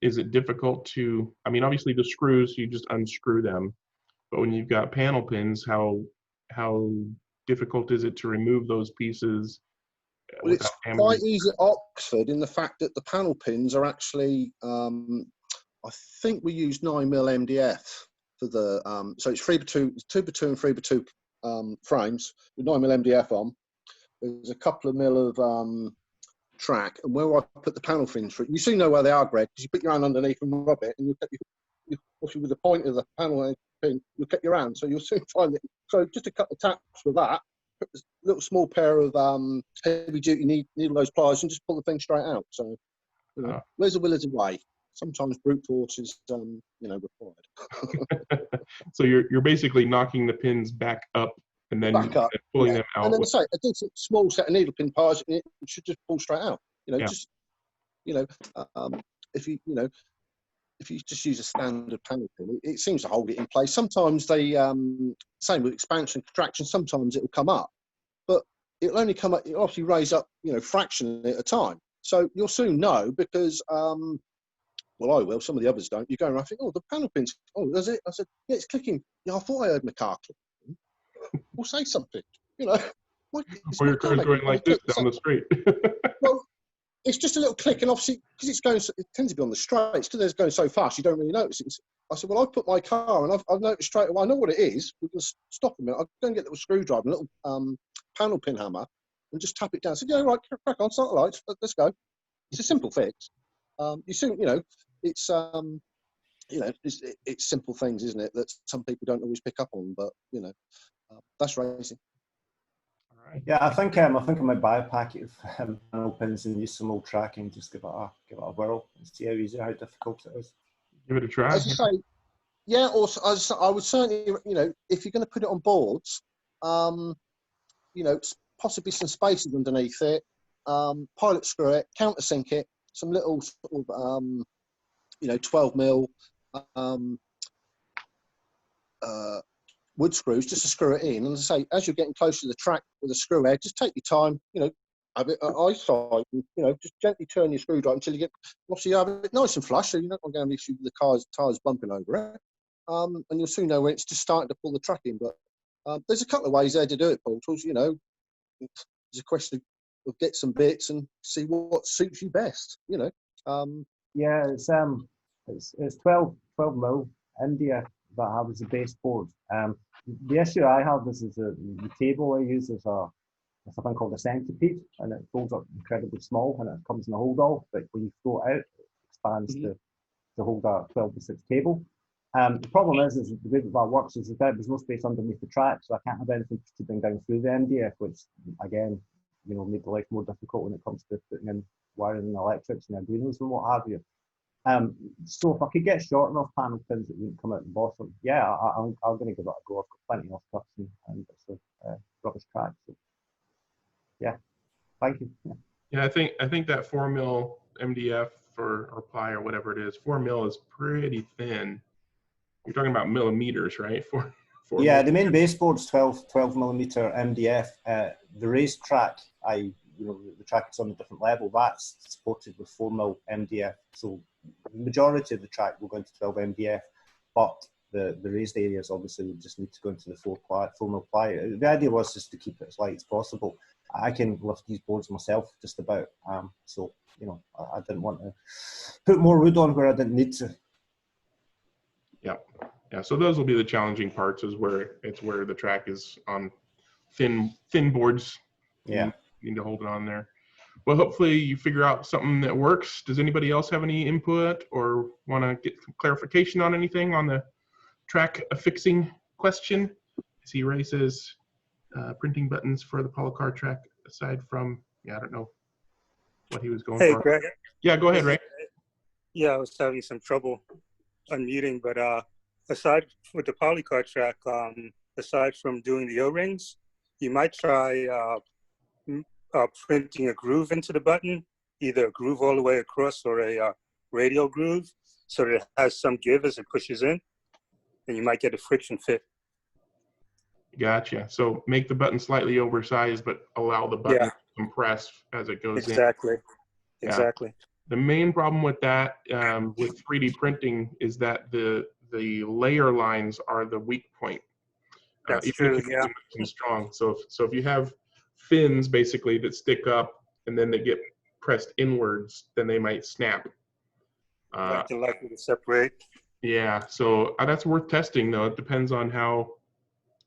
is it difficult to? I mean, obviously the screws, you just unscrew them, but when you've got panel pins, how difficult is it to remove those pieces? Well, it's quite easy at Oxford in the fact that the panel pins are actually, I think we use 9mm MDF for the, so it's 3x2, 2x2 and 3x2 frames with 9mm MDF on. There's a couple of mil of track, and where I put the panel pins for it, you soon know where they are, Greg, because you put your hand underneath and rub it, and you obviously with the point of the panel pin, you'll cut your hand, so you'll soon find it. So just a couple of taps with that, put a little small pair of heavy duty needle nose pliers, and just pull the thing straight out. So, you know, where's a will is a way. Sometimes brute force is, you know, required. So you're basically knocking the pins back up and then pulling them out. And then I say a decent small set of needle pin pliers, it should just pull straight out. You know, just, you know, if you just use a standard panel pin, it seems to hold it in place. Sometimes they, same with expansion, contraction, sometimes it will come up, but it'll only come up, it'll obviously raise up, you know, fractionally at a time. So you'll soon know because, well, I will, some of the others don't. You go around and think, oh, the panel pins, oh, does it? I said, yeah, it's clicking. Yeah, I thought I heard my car clicking. We'll say something, you know. Or your car's going like this down the street. Well, it's just a little click, and obviously, because it's going, it tends to be on the straights, because it's going so fast, you don't really notice it. I said, well, I've put my car, and I've noticed straight away, I know what it is. We can stop a minute. I'll go and get a little screwdriver, a little panel pin hammer, and just tap it down. I said, yeah, right, crack on, start the lights, let's go. It's a simple fix. You soon, you know, it's you know, it's simple things, isn't it, that some people don't always pick up on, but you know, that's racing. All right. Yeah, I think I might buy a packet of panel pins and use some old tracking, just give it a whirl and see how easy, how difficult it is. Give it a try. As I say, yeah. Also, I would certainly, you know, if you're going to put it on boards, you know, possibly some spaces underneath it, pilot screw it, countersink it, some little sort of, you know, 12mm wood screws just to screw it in. And as I say, as you're getting closer to the track with a screw head, just take your time, you know, have it at eyesight, and, you know, just gently turn your screwdriver until you get, obviously you have it nice and flush, so you're not going to have an issue with the tires bumping over it. And you'll soon know when it's just starting to pull the track in. But there's a couple of ways there to do it, Portals. You know, it's a question of get some bits and see what suits you best. You know. Yeah, it's 12 mil India that I have as a baseboard. The issue I have is the table I use is something called a centipede, and it folds up incredibly small, and it comes in a hold all. But when you throw it out, it expands to hold a 12:6 cable. The problem is the way that works is that there's no space underneath the track, so I can't have anything protruding down through the MDF, which again, you know, made the life more difficult when it comes to putting in wiring and electrics and Arduinos and what have you. So if I could get short enough panel pins that wouldn't come out the bottom, yeah, I'm going to give it a go. I've got plenty of cuts and bits of rubbish track. So yeah, thank you. Yeah, I think that 4 mil MDF or ply or whatever it is, 4 mil is pretty thin. You're talking about millimeters, right? Four yeah, the main baseboard's 12 millimeter MDF. The raised track, the track is on a different level. That's supported with 4 mil MDF. So the majority of the track will go into 12 MDF, but the raised areas obviously would just need to go into the 4 mil ply. The idea was just to keep it as light as possible. I can lift these boards myself just about. So, you know, I didn't want to put more wood on where I didn't need to. Yeah, so those will be the challenging parts, is where the track is on thin boards. Yeah. You need to hold it on there. Well, hopefully you figure out something that works. Does anybody else have any input or want to get clarification on anything on the track affixing question? I see Ray says printing buttons for the Policar track aside from, I don't know what he was going for. Hey, Greg. Yeah, go ahead, Ray. Yeah, I was having some trouble unmuting, but aside with the Policar track, aside from doing the O-rings, you might try printing a groove into the button, either a groove all the way across or a radial groove, so that it has some give as it pushes in, and you might get a friction fit. Gotcha. So make the button slightly oversized, but allow the button to compress as it goes in. Exactly. Exactly. The main problem with that, with 3D printing, is that the layer lines are the weak point. That's true, yeah. Strong. So if you have fins basically that stick up and then they get pressed inwards, then they might snap. Like they're likely to separate. Yeah, so that's worth testing though. It depends on how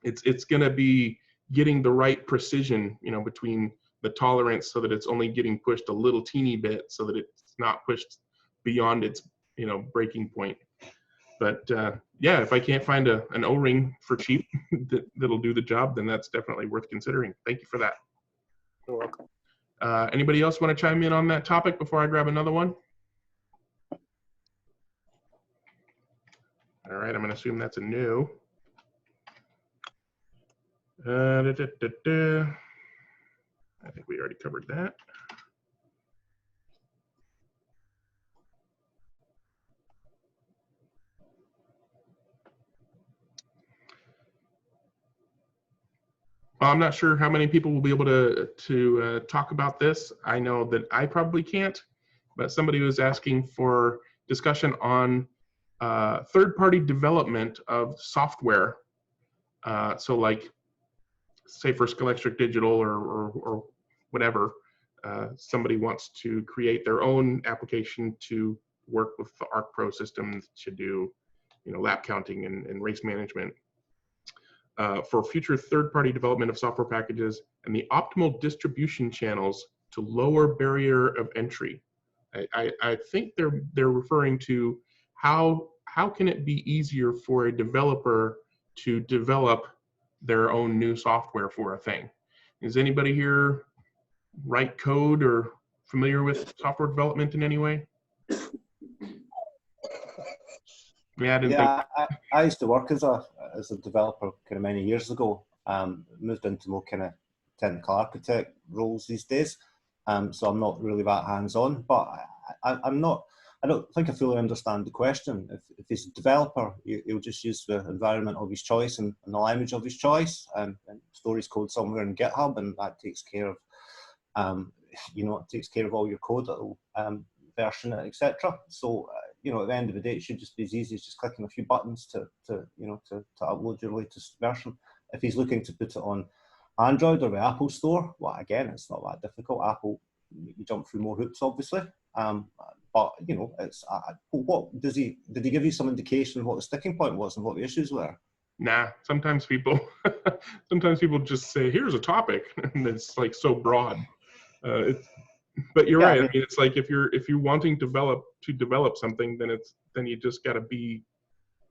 it's going to be getting the right precision, you know, between the tolerance so that it's only getting pushed a little teeny bit so that it's not pushed beyond its, you know, breaking point. But yeah, if I can't find an O-ring for cheap that'll do the job, then that's definitely worth considering. Thank you for that. You're welcome. Anybody else want to chime in on that topic before I grab another one? All right, I'm going to assume that's a no. I think we already covered that. Well, I'm not sure how many people will be able to talk about this. I know that I probably can't, but somebody was asking for discussion on third-party development of software. So like, say for Scholastic Digital or whatever, somebody wants to create their own application to work with the ARC Pro system to do, you know, lap counting and race management. For future third-party development of software packages and the optimal distribution channels to lower barrier of entry. I think they're referring to how can it be easier for a developer to develop their own new software for a thing. Is anybody here write code or familiar with software development in any way? Yeah, I used to work as a developer kind of many years ago. Moved into more kind of technical architect roles these days. So I'm not really that hands-on, but I don't think I fully understand the question. If he's a developer, he'll just use the environment of his choice and the language of his choice, and store his code somewhere in GitHub, and that takes care of You know, it takes care of all your code, it'll version it, etc. So, you know, at the end of the day, it should just be as easy as just clicking a few buttons to upload your latest version. If he's looking to put it on Android or the Apple Store, well, again, it's not that difficult. Apple, you jump through more hoops, obviously. But you know, it's what did he give you some indication of what the sticking point was and what the issues were? Nah, sometimes people just say, here's a topic, and it's like so broad. But you're right. I mean, it's like if you're wanting to develop something, then you just gotta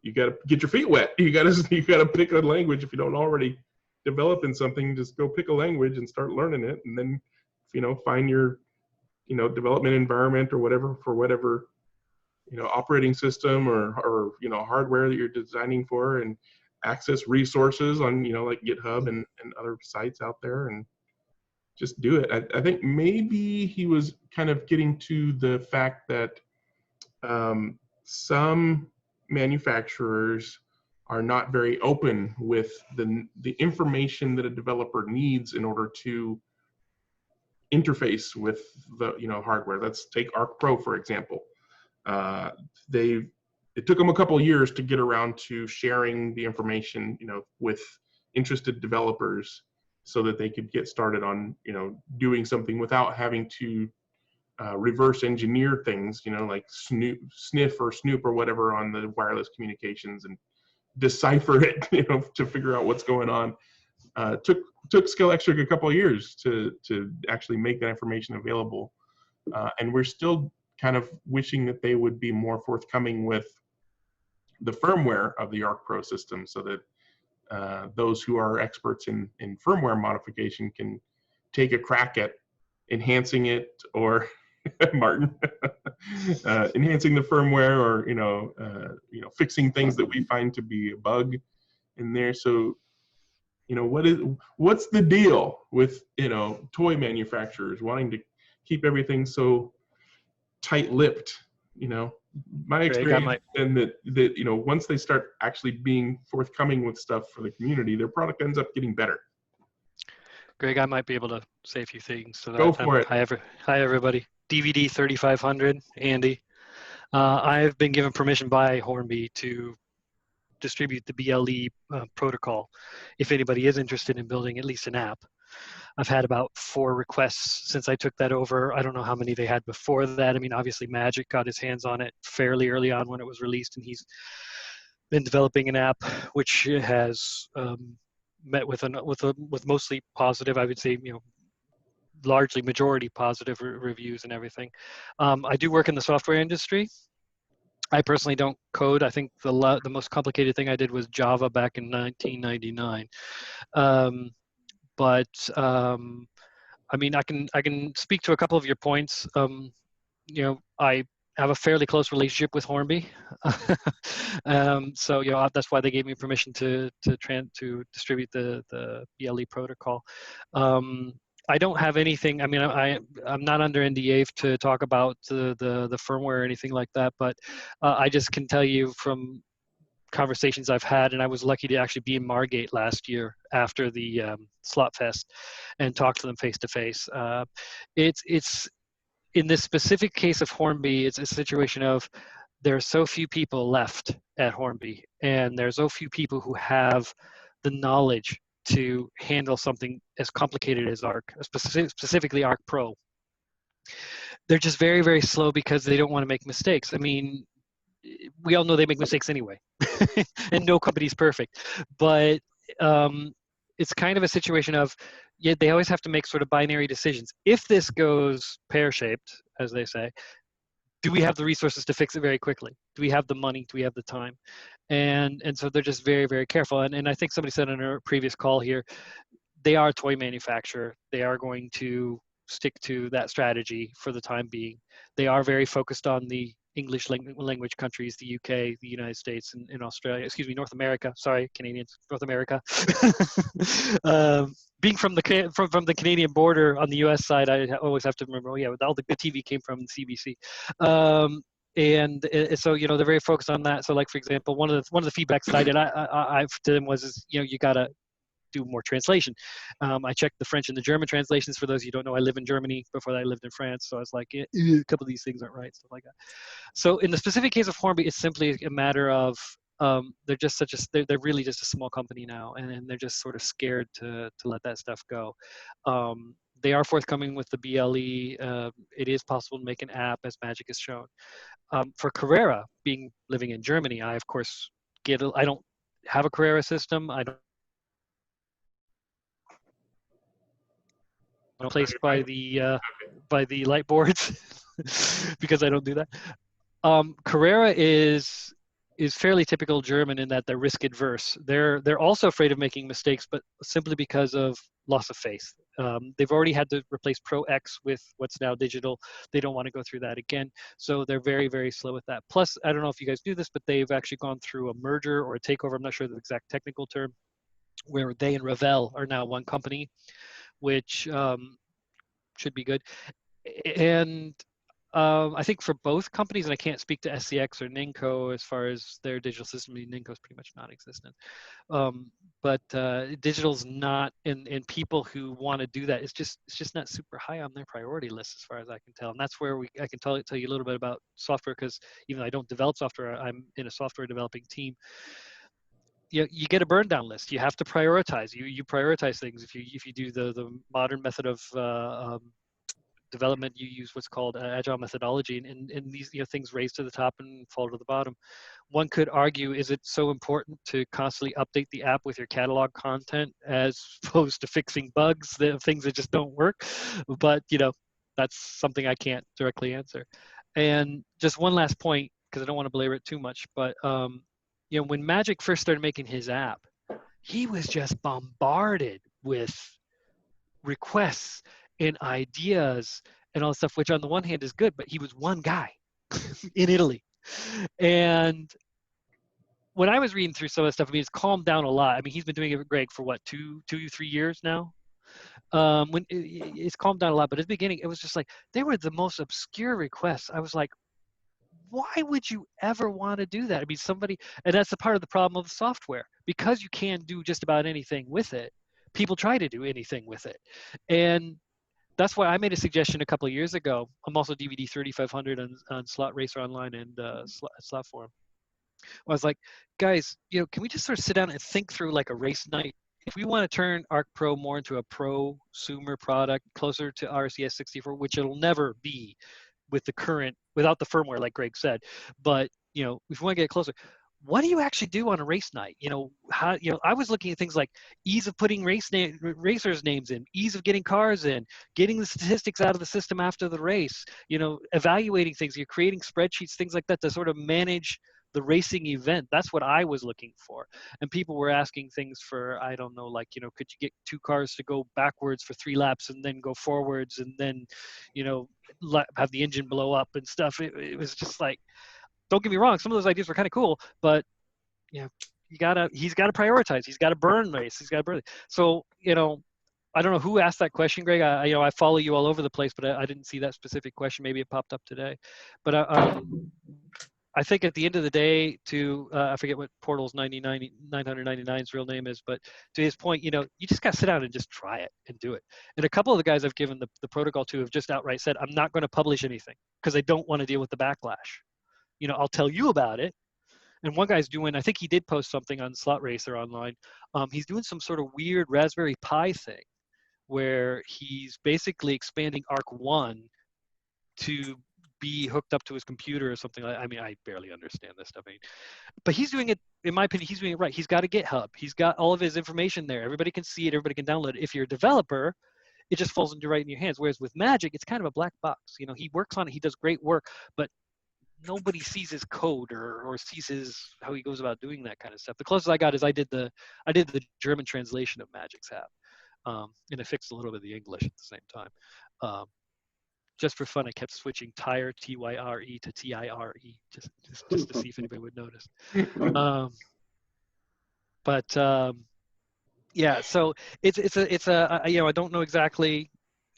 get your feet wet. You gotta pick a language. If you don't already develop in something, just go pick a language and start learning it, and then find your development environment or whatever for whatever operating system or hardware that you're designing for, and access resources on like GitHub and other sites out there, and just do it. I think maybe he was kind of getting to the fact that some manufacturers are not very open with the information that a developer needs in order to interface with the hardware. Let's take Arc Pro for example. It took them a couple of years to get around to sharing the information with interested developers so that they could get started on doing something without having to reverse engineer things, like sniff or snoop or whatever on the wireless communications and decipher it, to figure out what's going on. Took Scalextric a couple of years to actually make that information available, and we're still kind of wishing that they would be more forthcoming with the firmware of the Arc Pro system, so that those who are experts in firmware modification can take a crack at enhancing it, or Martin, enhancing the firmware, or fixing things that we find to be a bug in there. So what's the deal with toy manufacturers wanting to keep everything so tight-lipped? My experience has been that once they start actually being forthcoming with stuff for the community, their product ends up getting better. Greg, I might be able to say a few things to that. Go for it. Hi everybody. DVD 3500, Andy. I've been given permission by Hornby to distribute the BLE protocol if anybody is interested in building at least an app. I've had about 4 requests since I took that over. I don't know how many they had before that. I mean, obviously Magic got his hands on it fairly early on when it was released, and he's been developing an app which has met with mostly positive, I would say, largely majority positive reviews and everything. I do work in the software industry. I personally don't code. I think the most complicated thing I did was Java back in 1999. I mean, I can speak to a couple of your points. I have a fairly close relationship with Hornby, so that's why they gave me permission to distribute the BLE protocol. I don't have anything. I mean, I'm not under NDA to talk about the firmware or anything like that, but I just can tell you from conversations I've had, and I was lucky to actually be in Margate last year after the Slot Fest and talk to them face to face. It's in this specific case of Hornby, it's a situation of there are so few people left at Hornby, and there's so few people who have the knowledge to handle something as complicated as Arc, specifically Arc Pro. They're just very, very slow because they don't want to make mistakes. I mean, we all know they make mistakes anyway, and no company's perfect. But it's kind of a situation of, they always have to make sort of binary decisions. If this goes pear-shaped, as they say, do we have the resources to fix it very quickly? Do we have the money? Do we have the time? And so they're just very, very careful. And I think somebody said on a previous call here, they are a toy manufacturer. They are going to stick to that strategy for the time being. They are very focused on the English language countries, the UK, the United States, and Australia, excuse me, North America. Sorry, Canadians, North America. Being from the Canadian border on the US side, I always have to remember, all the good TV came from CBC. And so, they're very focused on that. So like, for example, one of the feedbacks that I did, I to them was, you gotta do more translation. I checked the French and the German translations. For those of you who don't know, I live in Germany. Before that, I lived in France. So I was like, a couple of these things aren't right, stuff like that. So in the specific case of Hornby, it's simply a matter of they're just they're really just a small company now, and they're just sort of scared to let that stuff go. They are forthcoming with the BLE. It is possible to make an app, as Magic has shown. For Carrera, living in Germany, I of course I don't have a Carrera system. I don't replaced by the light boards because I don't do that. Carrera is fairly typical German in that they're risk adverse. They're also afraid of making mistakes, but simply because of loss of faith. They've already had to replace Pro X with what's now digital. They don't want to go through that again. So they're very, very slow with that. Plus, I don't know if you guys knew this, but they've actually gone through a merger or a takeover. I'm not sure the exact technical term, where they and Revell are now one company, which should be good. And I think for both companies, and I can't speak to SCX or Ninco as far as their digital system. I mean, Ninco is pretty much non-existent. But digital's not, and people who want to do that, it's just not super high on their priority list as far as I can tell. And that's where I can tell you a little bit about software, because even though I don't develop software, I'm in a software developing team. You get a burn down list. You have to prioritize. You prioritize things. If you do the modern method of development, you use what's called agile methodology, and these things raise to the top and fall to the bottom. One could argue, is it so important to constantly update the app with your catalog content as opposed to fixing bugs, the things that just don't work? But that's something I can't directly answer. And just one last point, because I don't want to belabor it too much, but when Magic first started making his app, he was just bombarded with requests and ideas and all this stuff, which on the one hand is good, but he was one guy in Italy. And when I was reading through some of the stuff, I mean, it's calmed down a lot. I mean, he's been doing it with Greg for what, 3 years now? When it's calmed down a lot, but at the beginning, it was just like, they were the most obscure requests. I was like, why would you ever want to do that? I mean, and that's the part of the problem of the software, because you can do just about anything with it. People try to do anything with it. And that's why I made a suggestion a couple of years ago. I'm also DVD 3500 on Slot Racer Online and Slot Forum. I was like, guys, can we just sort of sit down and think through like a race night? If we want to turn Arc Pro more into a prosumer product, closer to RCS 64, which it'll never be without the firmware, like Greg said, but if we want to get closer, what do you actually do on a race night? I was looking at things like ease of putting racers' names in, ease of getting cars in, getting the statistics out of the system after the race, evaluating things, you're creating spreadsheets, things like that to sort of manage the racing event. That's what I was looking for. And people were asking things for, I don't know, like, could you get 2 cars to go backwards for 3 laps and then go forwards and then, have the engine blow up and stuff. It was just like, don't get me wrong, some of those ideas were kind of cool, but he's got to prioritize. He's got to burn race. He's got to burn. So, I don't know who asked that question, Greg. I follow you all over the place, but I didn't see that specific question. Maybe it popped up today. But I think at the end of the day, I forget what Portal's 999's real name is, but to his point, you just got to sit down and just try it and do it. And a couple of the guys I've given the protocol to have just outright said, I'm not going to publish anything because I don't want to deal with the backlash. I'll tell you about it. And one guy's doing, I think he did post something on Slot Racer Online. He's doing some sort of weird Raspberry Pi thing where he's basically expanding Arc 1 to be hooked up to his computer or something. I mean, I barely understand this stuff. But he's doing it, in my opinion, he's doing it right. He's got a GitHub. He's got all of his information there. Everybody can see it. Everybody can download it. If you're a developer, it just falls right in your hands. Whereas with Magic, it's kind of a black box. He works on it. He does great work, but nobody sees his code or sees how he goes about doing that kind of stuff. The closest I got is I did the German translation of Magic's app, and I fixed a little bit of the English at the same time. Just for fun, I kept switching tire, T-Y-R-E, to T-I-R-E, just to see if anybody would notice. Yeah, so it's a I don't know exactly,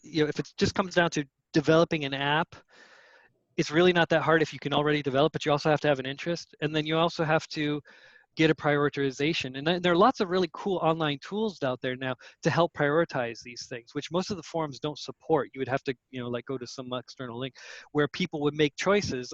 if it just comes down to developing an app, it's really not that hard if you can already develop, but you also have to have an interest. And then you also have to get a prioritization. And there are lots of really cool online tools out there now to help prioritize these things, which most of the forums don't support. You would have to, you know, like go to some external link where people would make choices.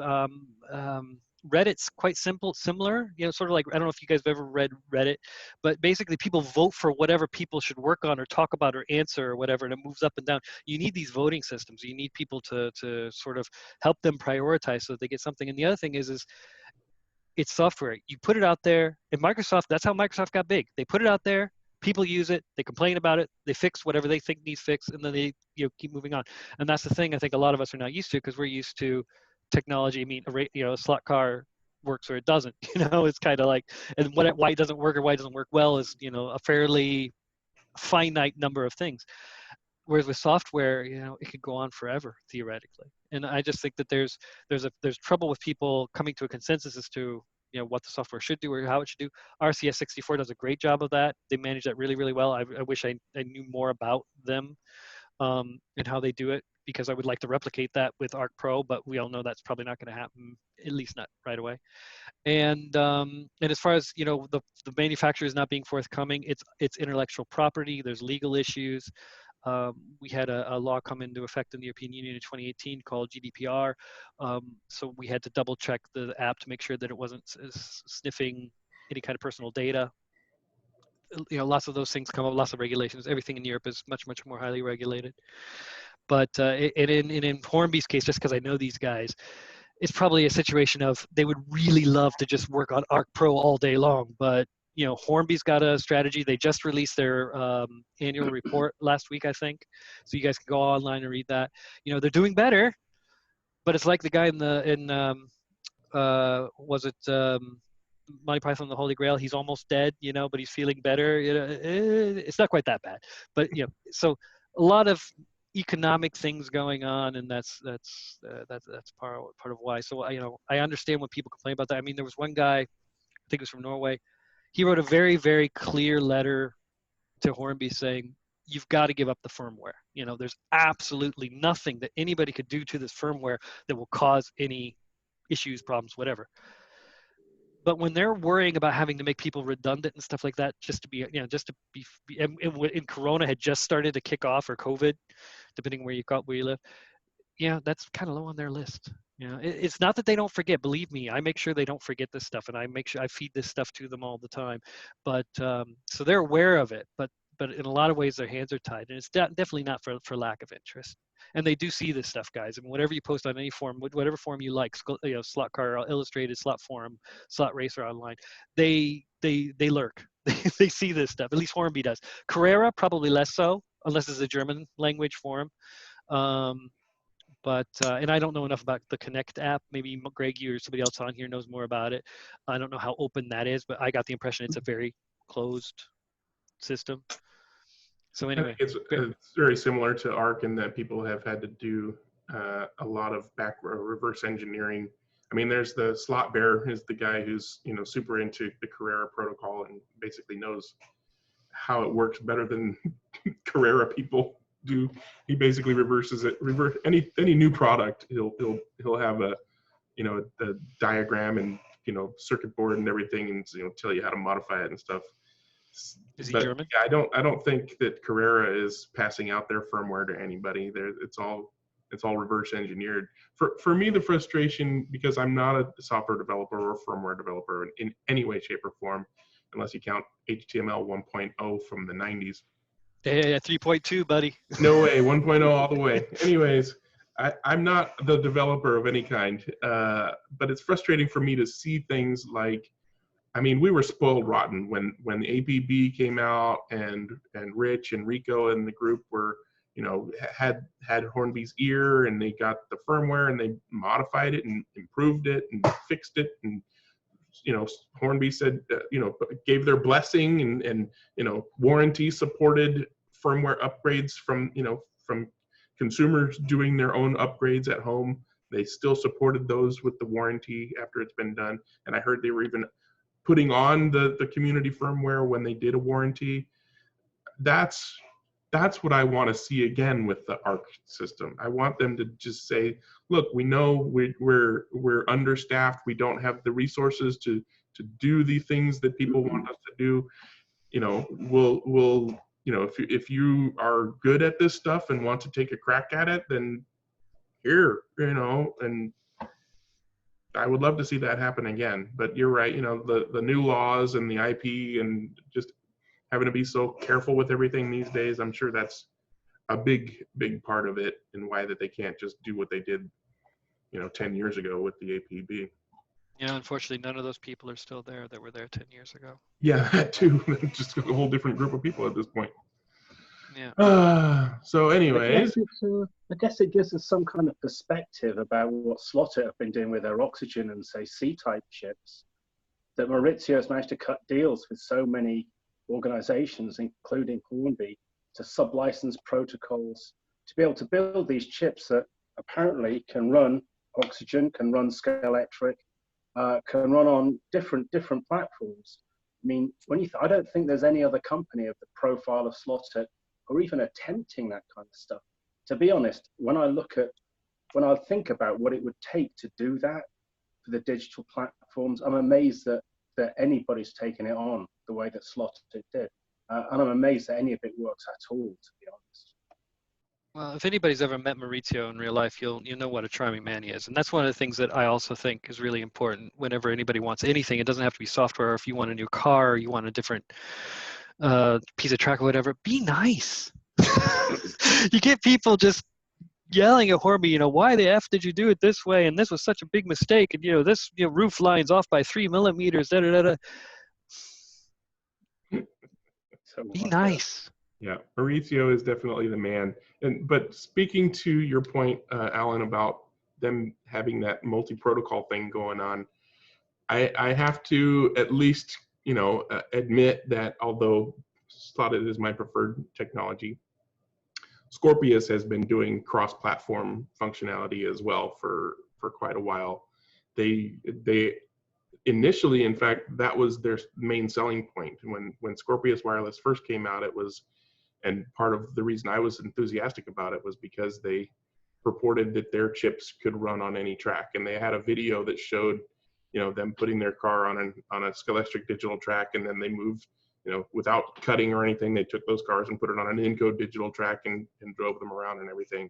Reddit's quite similar, you know, sort of like, I don't know if you guys have ever read Reddit, but basically people vote for whatever people should work on or talk about or answer or whatever, and it moves up and down. You need these voting systems. You need people to sort of help them prioritize so that they get something. And the other thing is it's software. You put it out there, and Microsoft, that's how Microsoft got big. They put it out there, people use it, they complain about it, they fix whatever they think needs fixed, and then they, you know, keep moving on. And that's the thing I think a lot of us are not used to, because we're used to technology. I mean, you know, a slot car works or it doesn't. You know, it's kind of like, and why it doesn't work or why it doesn't work well is, you know, a fairly finite number of things. Whereas with software, you know, it could go on forever theoretically. And I just think that there's trouble with people coming to a consensus as to, you know, what the software should do or how it should do. RCS64 does a great job of that. They manage that really, really well. I wish I knew more about them and how they do it, because I would like to replicate that with Arc Pro, but we all know that's probably not going to happen, at least not right away. And as far as, you know, the manufacturers not being forthcoming, it's intellectual property. There's legal issues. We had a law come into effect in the European Union in 2018 called GDPR. So we had to double check the app to make sure that it wasn't sniffing any kind of personal data. You know, lots of those things come up, lots of regulations. Everything in Europe is much, much more highly regulated. But in Hornby's case, just because I know these guys, it's probably a situation of they would really love to just work on Arc Pro all day long. But, you know, Hornby's got a strategy. They just released their annual report last week, I think. So you guys can go online and read that. You know, they're doing better, but it's like the guy Monty Python and the Holy Grail. He's almost dead, you know, but he's feeling better. You know, it's not quite that bad. But, you know, so a lot of economic things going on, and that's part of why. So, you know, I understand when people complain about that. I mean, there was one guy, I think it was from Norway. He wrote a very, very clear letter to Hornby saying, you've got to give up the firmware. You know, there's absolutely nothing that anybody could do to this firmware that will cause any issues, problems, whatever. But when they're worrying about having to make people redundant and stuff like that, and Corona had just started to kick off, or COVID, depending where you live, yeah, that's kind of low on their list. You know, it's not that they don't forget. Believe me, I make sure they don't forget this stuff, and I make sure I feed this stuff to them all the time. But so they're aware of it, but in a lot of ways their hands are tied, and it's definitely not for lack of interest. And they do see this stuff, guys. I mean, whatever you post on any forum, whatever forum you like, you know, Slot Car Illustrated, Slot Forum, Slot Racer Online, they lurk. They see this stuff. At least Hornby does. Carrera probably less so, unless it's a German language forum. But and I don't know enough about the Connect app. Maybe Greg, you or somebody else on here knows more about it. I don't know how open that is, but I got the impression it's a very closed system. So anyway, it's very similar to ARC in that people have had to do a lot of reverse engineering. I mean, there's the Slot Bear is the guy who's, you know, super into the Carrera protocol and basically knows how it works better than Carrera people do. He basically reverses it. Any new product, he'll have a, you know, the diagram and, you know, circuit board and everything, and, you know, tell you how to modify it and stuff. Is he German? Yeah, I don't think that Carrera is passing out their firmware to anybody. It's all reverse engineered. For me, the frustration, because I'm not a software developer or firmware developer in any way, shape, or form, unless you count HTML 1.0 from the 90s. Yeah, 3.2, buddy. No way, 1.0 all the way. Anyways, I'm not the developer of any kind, but it's frustrating for me to see things like, I mean, we were spoiled rotten when the APB came out, and Rich and Rico and the group were, you know, had Hornby's ear, and they got the firmware and they modified it and improved it and fixed it, and, you know, Hornby said, you know, gave their blessing, and you know, warranty supported firmware upgrades from, you know, from consumers doing their own upgrades at home. They still supported those with the warranty after it's been done, and I heard they were even putting on the community firmware when they did a warranty. That's that's what I want to see again with the ARC system. I want them to just say, look, we know we're understaffed. We don't have the resources to do the things that people want us to do. You know, we'll you know, if you are good at this stuff and want to take a crack at it, then here, you know, and I would love to see that happen again. But you're right, you know, the new laws and the IP and just having to be so careful with everything these days, I'm sure that's a big part of it, and why that they can't just do what they did, you know, 10 years ago with the APB. You know, unfortunately, none of those people are still there that were there 10 years ago. Yeah, that too. Just a whole different group of people at this point. Yeah. So anyways. I guess it gives us some kind of perspective about what Slothead have been doing with their oxygen and, say, C-type chips, that Maurizio has managed to cut deals with so many organizations, including Hornby, to sub-license protocols to be able to build these chips that apparently can run oxygen, can run Scalextric, can run on different platforms. I mean, I don't think there's any other company of the profile of Slothead or even attempting that kind of stuff. To be honest, when I think about what it would take to do that for the digital platforms, I'm amazed that anybody's taken it on the way that Slothead did. And I'm amazed that any of it works at all, to be honest. Well, if anybody's ever met Maurizio in real life, you'll know what a charming man he is. And that's one of the things that I also think is really important whenever anybody wants anything. It doesn't have to be software. If you want a new car, or you want a different piece of track or whatever, be nice. You get people just yelling at Hornby, you know, why the F did you do it this way? And this was such a big mistake. And, you know, this roof line's off by 3 millimeters. Da, da, da, da. Be nice. Yeah, Maurizio is definitely the man. But speaking to your point, Alan, about them having that multi-protocol thing going on, I have to at least, you know, admit that although Slothead is my preferred technology, Scorpius has been doing cross-platform functionality as well for quite a while. They initially, in fact, that was their main selling point. When Scorpius Wireless first came out, it was, and part of the reason I was enthusiastic about it was because they purported that their chips could run on any track, and they had a video that showed, you know, them putting their car on a Scalextric digital track, and then they moved, you know, without cutting or anything, they took those cars and put it on an Encode digital track and drove them around and everything.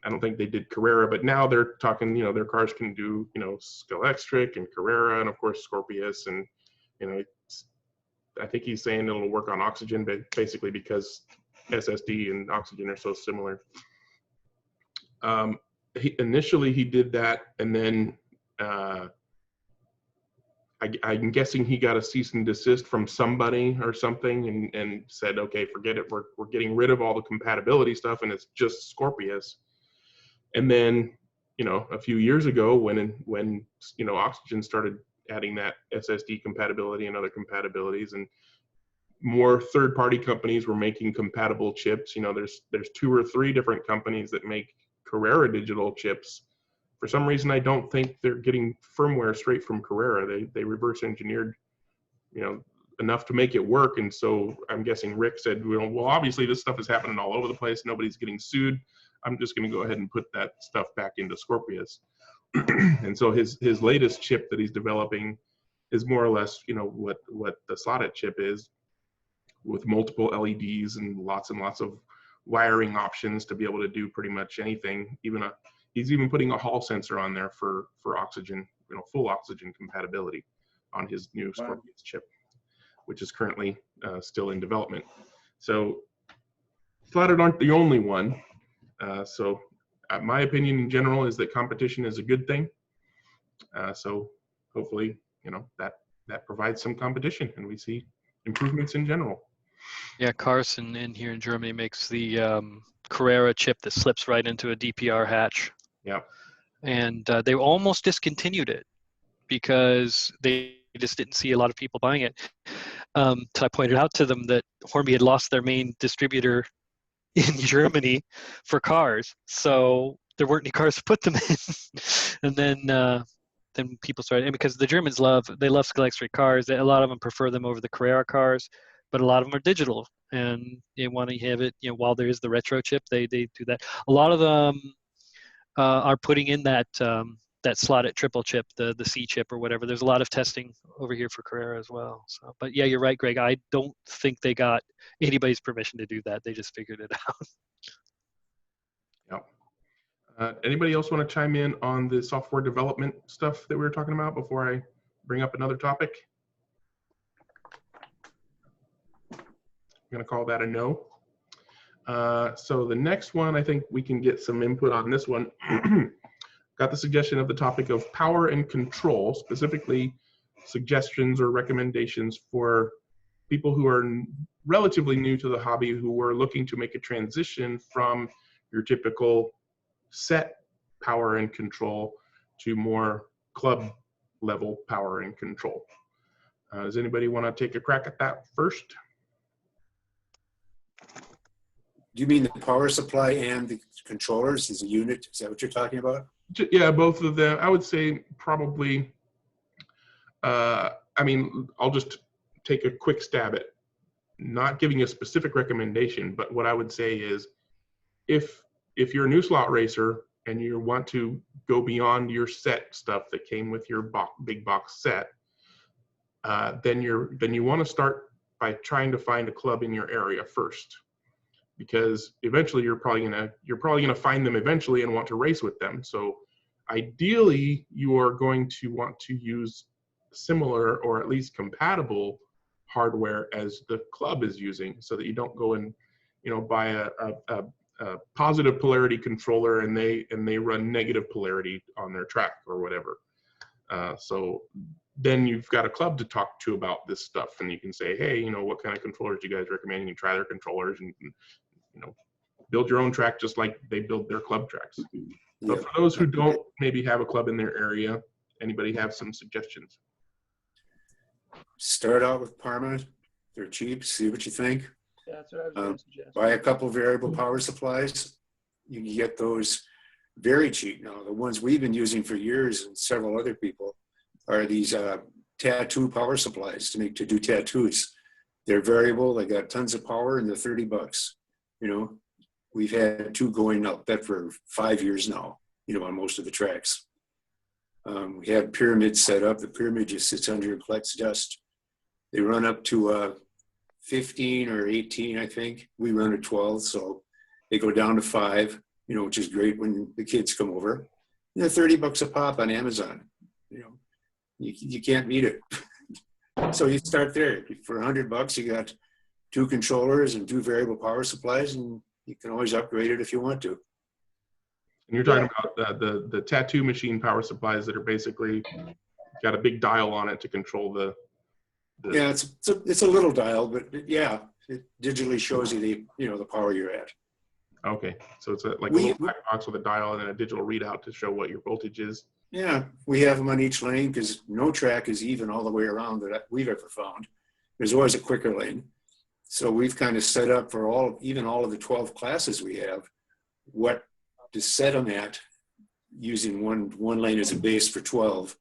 I don't think they did Carrera, but now they're talking, you know, their cars can do, you know, Scalextric and Carrera, and of course Scorpius, and, you know, I think he's saying it'll work on oxygen, but basically because SSD and oxygen are so similar. Initially he did that, and then I'm guessing he got a cease and desist from somebody or something, and said, okay, forget it. We're getting rid of all the compatibility stuff, and it's just Scorpius. And then, you know, a few years ago, when you know, Oxygen started adding that SSD compatibility and other compatibilities, and more third-party companies were making compatible chips. You know, there's 2 or 3 different companies that make Carrera digital chips. For some reason, I don't think they're getting firmware straight from Carrera. They reverse engineered, you know, enough to make it work. And so I'm guessing Rick said, well, obviously this stuff is happening all over the place. Nobody's getting sued. I'm just going to go ahead and put that stuff back into Scorpius. And so his latest chip that he's developing is more or less, you know, what the Slothead chip is, with multiple LEDs and lots of wiring options to be able to do pretty much anything. He's even putting a Hall sensor on there for oxygen, you know, full oxygen compatibility on his new Scorpius chip, which is currently still in development. So Slothead aren't the only one. So my opinion in general is that competition is a good thing. So hopefully, you know, that provides some competition and we see improvements in general. Yeah, Carson in here in Germany makes the Carrera chip that slips right into a DPR hatch. Yeah. And they almost discontinued it because they just didn't see a lot of people buying it. So I pointed out to them that Hornby had lost their main distributor in Germany for cars, so there weren't any cars to put them in. And then people started, and because the Germans love Scalextric cars, a lot of them prefer them over the Carrera cars. but a lot of them are digital, and they want to have it, while there is the retro chip, they do that. A lot of them are putting in that that slotted triple chip, the C chip or whatever. There's a lot of testing over here for Carrera as well. So, but yeah, you're right, Greg. I don't think they got anybody's permission to do that. They just figured it out. Yep. Anybody else want to chime in on the software development stuff that we were talking about before I bring up another topic? I'm going to call that a no. So the next one, I think we can get some input on this one. Got the suggestion of the topic of power and control, specifically suggestions or recommendations for people who are relatively new to the hobby, who are looking to make a transition from your typical set power and control to more club level power and control. Does anybody want to take a crack at that first? Do you mean the power supply and the controllers as a unit? Is that what you're talking about? Yeah, both of them. I would say probably, I mean, I'll just take a quick stab at not giving a specific recommendation, but what I would say is if you're a new slot racer and you want to go beyond your set stuff that came with your big box set, then you want to start by trying to find a club in your area first, because eventually you're probably gonna find them eventually and want to race with them. So ideally you are going to want to use similar or at least compatible hardware as the club is using, so that you don't go and buy a positive polarity controller and they run negative polarity on their track or whatever. So then you've got a club to talk to about this stuff, and you can say, hey, what kind of controllers do you guys recommend? You can try their controllers and build your own track just like they build their club tracks. But for those who don't maybe have a club in their area, anybody have some suggestions? Start out with Parma. They're cheap. See what you think. Yeah, that's what I was going to suggest. Buy a couple variable power supplies. You can get those very cheap now. The ones we've been using for years, and several other people, are these tattoo power supplies to do tattoos. They're variable. They got tons of power, and they're $30. We've had two going up that for 5 years now, on most of the tracks. We have pyramids set up. The pyramid just sits under and collects dust. They run up to 15 or 18, I think. We run at 12, so they go down to 5, which is great when the kids come over. $30 a pop on Amazon. You can't beat it. So you start there. For $100, you got 2 controllers and 2 variable power supplies, and you can always upgrade it if you want to. And you're talking about the tattoo machine power supplies that are basically got a big dial on it to control the yeah, it's a little dial, but yeah, it digitally shows you the power you're at. Okay, so it's like a little black box with a dial and then a digital readout to show what your voltage is. Yeah, we have them on each lane because no track is even all the way around that we've ever found. There's always a quicker lane. So we've kind of set up for even all of the 12 classes we have, what to set them at, using one lane as a base for 12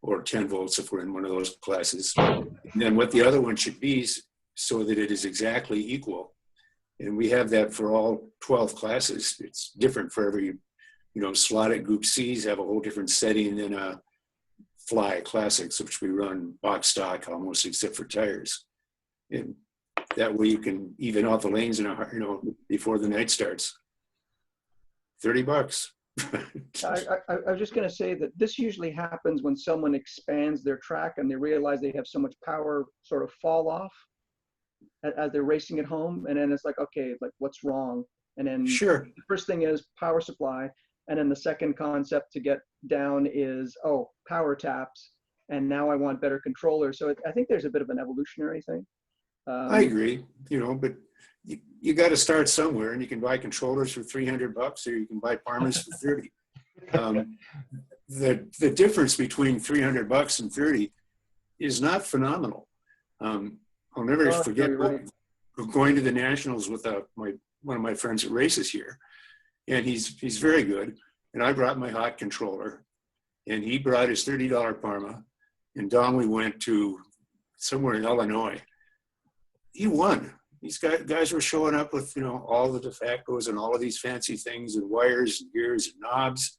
or 10 volts if we're in one of those classes. And then what the other one should be so that it is exactly equal. And we have that for all 12 classes. It's different for every, slotted group C's have a whole different setting than a Fly Classics, which we run box stock almost except for tires. And that way you can even out the lanes before the night starts. $30. I was just going to say that this usually happens when someone expands their track and they realize they have so much power sort of fall off as they're racing at home. And then it's like, okay, like what's wrong? And then sure, the first thing is power supply. And then the second concept to get down is, power taps. And now I want better controllers. So I think there's a bit of an evolutionary thing. I agree, but you got to start somewhere, and you can buy controllers for $300 or you can buy Parmas for $30. The difference between $300 and $30 is not phenomenal. I'll never forget going to the Nationals with one of my friends that races here, and he's very good. And I brought my hot controller, and he brought his $30 Parma, and down we went to somewhere in Illinois. he won. These guys were showing up with, all the de factos and all of these fancy things and wires and gears and knobs.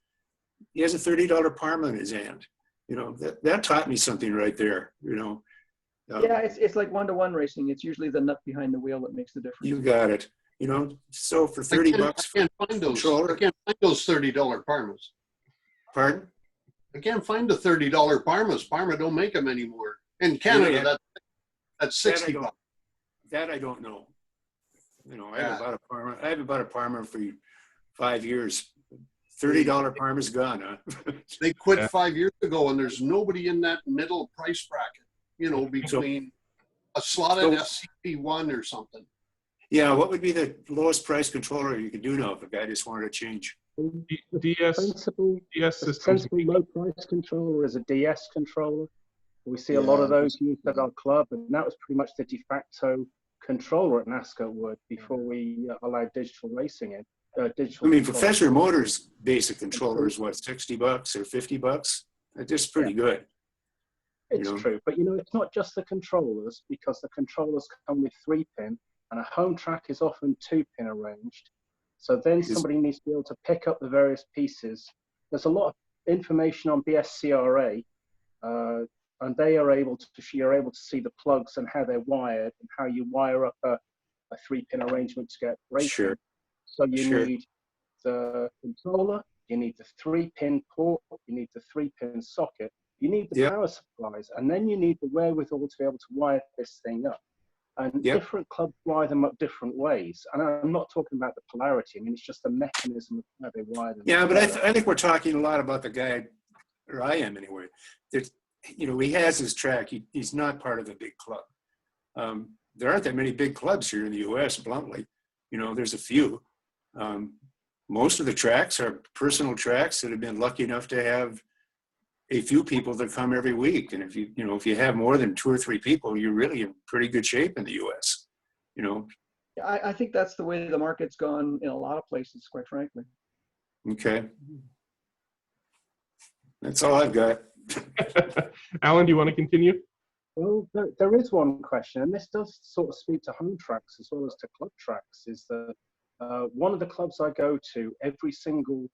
He has a $30 Parma in his hand. That taught me something right there. Yeah, it's like one-to-one racing. It's usually the nut behind the wheel that makes the difference. You got it. So for $30 I can't find those. I can't find those $30 Parmas. Pardon? I can't find the $30 Parmas. Parma don't make them anymore. In Canada, that's 60 bucks. That I don't know. I haven't bought a Parma for 5 years. $30 Parma's gone, huh? They quit 5 years ago, and there's nobody in that middle price bracket, between a slotted SCP-1 or something. Yeah, what would be the lowest price controller you could do now if a guy just wanted to change? DS system. Sensible low price controller is a DS controller. We see a lot of those used at our club, and that was pretty much the de facto controller at NASCAR would before we allowed digital racing in. Professor Motors' basic controller is what, $60 or $50? It's just pretty good. It's true, but it's not just the controllers, because the controllers come with 3-pin, and a home track is often 2-pin arranged. So then somebody needs to be able to pick up the various pieces. There's a lot of information on BSCRA, and you're able to see the plugs and how they're wired and how you wire up a 3-pin arrangement to get racing. Sure. So you need the controller, you need the 3-pin port, you need the 3-pin socket, you need the power supplies, and then you need the wherewithal to be able to wire this thing up. And different clubs wire them up different ways. And I'm not talking about the polarity. It's just the mechanism of how they wire them. Yeah, but I think we're talking a lot about the guy, or I am anyway. He has his track. He's not part of a big club. There aren't that many big clubs here in the U.S., bluntly. There's a few. Most of the tracks are personal tracks that have been lucky enough to have a few people that come every week. And if you have more than 2 or 3 people, you're really in pretty good shape in the U.S. I think that's the way the market's gone in a lot of places, quite frankly. Okay. That's all I've got. Alan, do you want to continue? Well, there is one question, and this does sort of speak to home tracks as well as to club tracks, is that one of the clubs I go to, every single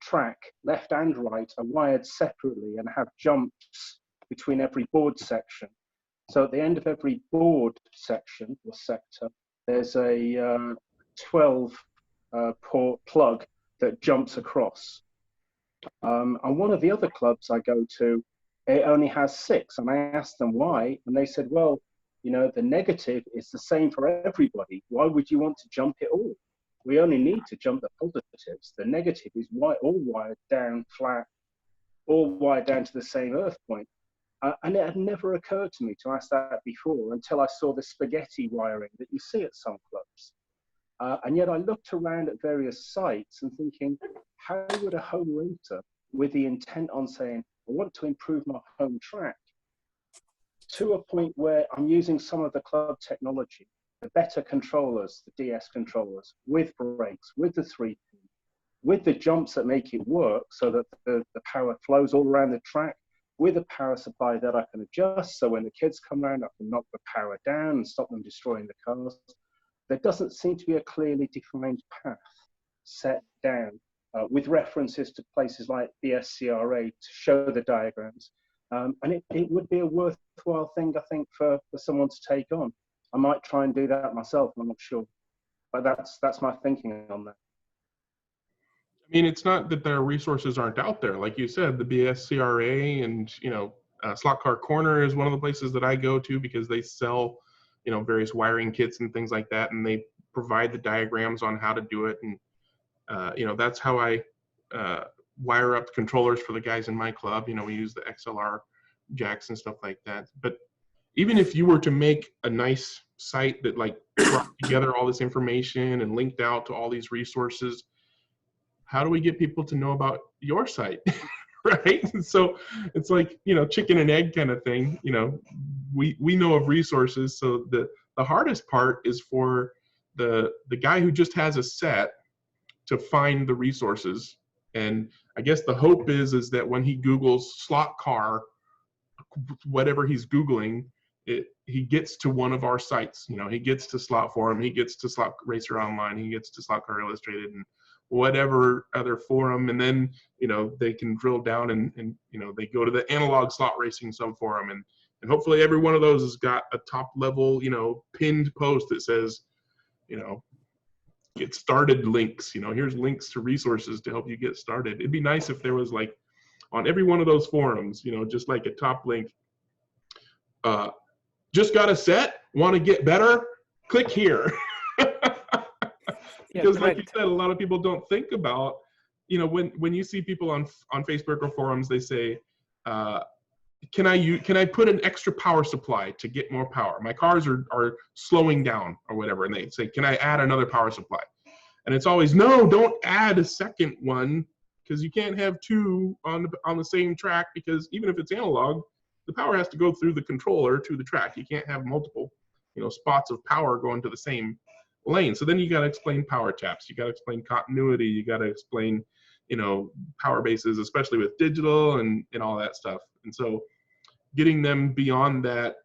track, left and right, are wired separately and have jumps between every board section. So at the end of every board section or sector, there's a 12 port plug that jumps across. And one of the other clubs I go to, it only has 6, and I asked them why, and they said, well, the negative is the same for everybody. Why would you want to jump it all? We only need to jump the positives. The negative is all wired down flat, all wired down to the same earth point. And it had never occurred to me to ask that before until I saw the spaghetti wiring that you see at some clubs. And yet I looked around at various sites and thinking, how would a home racer, with the intent on saying, I want to improve my home track, to a point where I'm using some of the club technology, the better controllers, the DS controllers, with brakes, with the 3-pin, with the jumps that make it work so that the power flows all around the track, with a power supply that I can adjust, so when the kids come around, I can knock the power down and stop them destroying the cars. There doesn't seem to be a clearly defined path set down with references to places like BSCRA to show the diagrams. And it would be a worthwhile thing, I think, for someone to take on. I might try and do that myself, I'm not sure. But that's my thinking on that. It's not that their resources aren't out there. Like you said, the BSCRA and, Slot Car Corner is one of the places that I go to because they sell, various wiring kits and things like that. And they provide the diagrams on how to do it. And, that's how I wire up controllers for the guys in my club. We use the XLR jacks and stuff like that. But even if you were to make a nice site that brought together all this information and linked out to all these resources, how do we get people to know about your site? Right? So it's like, chicken and egg kind of thing. We know of resources. So the hardest part is for the guy who just has a set to find the resources. And I guess the hope is that when he Googles slot car, whatever he's Googling, he gets to one of our sites. You know, he gets to Slot Forum, he gets to Slot Racer Online, he gets to Slot Car Illustrated, and whatever other forum, and then, you know, they can drill down and you know, they go to the analog slot racing sub-forum, and hopefully every one of those has got a top level, you know, pinned post that says, you know, get started links. You know, here's links to resources to help you get started. It'd be nice if there was, like, on every one of those forums, you know, just like a top link, just got a set, want to get better, click here. Because like you said, a lot of people don't think about, you know, when you see people on Facebook or forums, they say, can I put an extra power supply to get more power? My cars are slowing down or whatever. And they say, can I add another power supply? And it's always, no, don't add a second one, because you can't have two on the same track, because even if it's analog, the power has to go through the controller to the track. You can't have multiple, you know, spots of power going to the same lane. So then you got to explain power taps, you got to explain continuity, you got to explain, you know, power bases, especially with digital and all that stuff. And so getting them beyond that,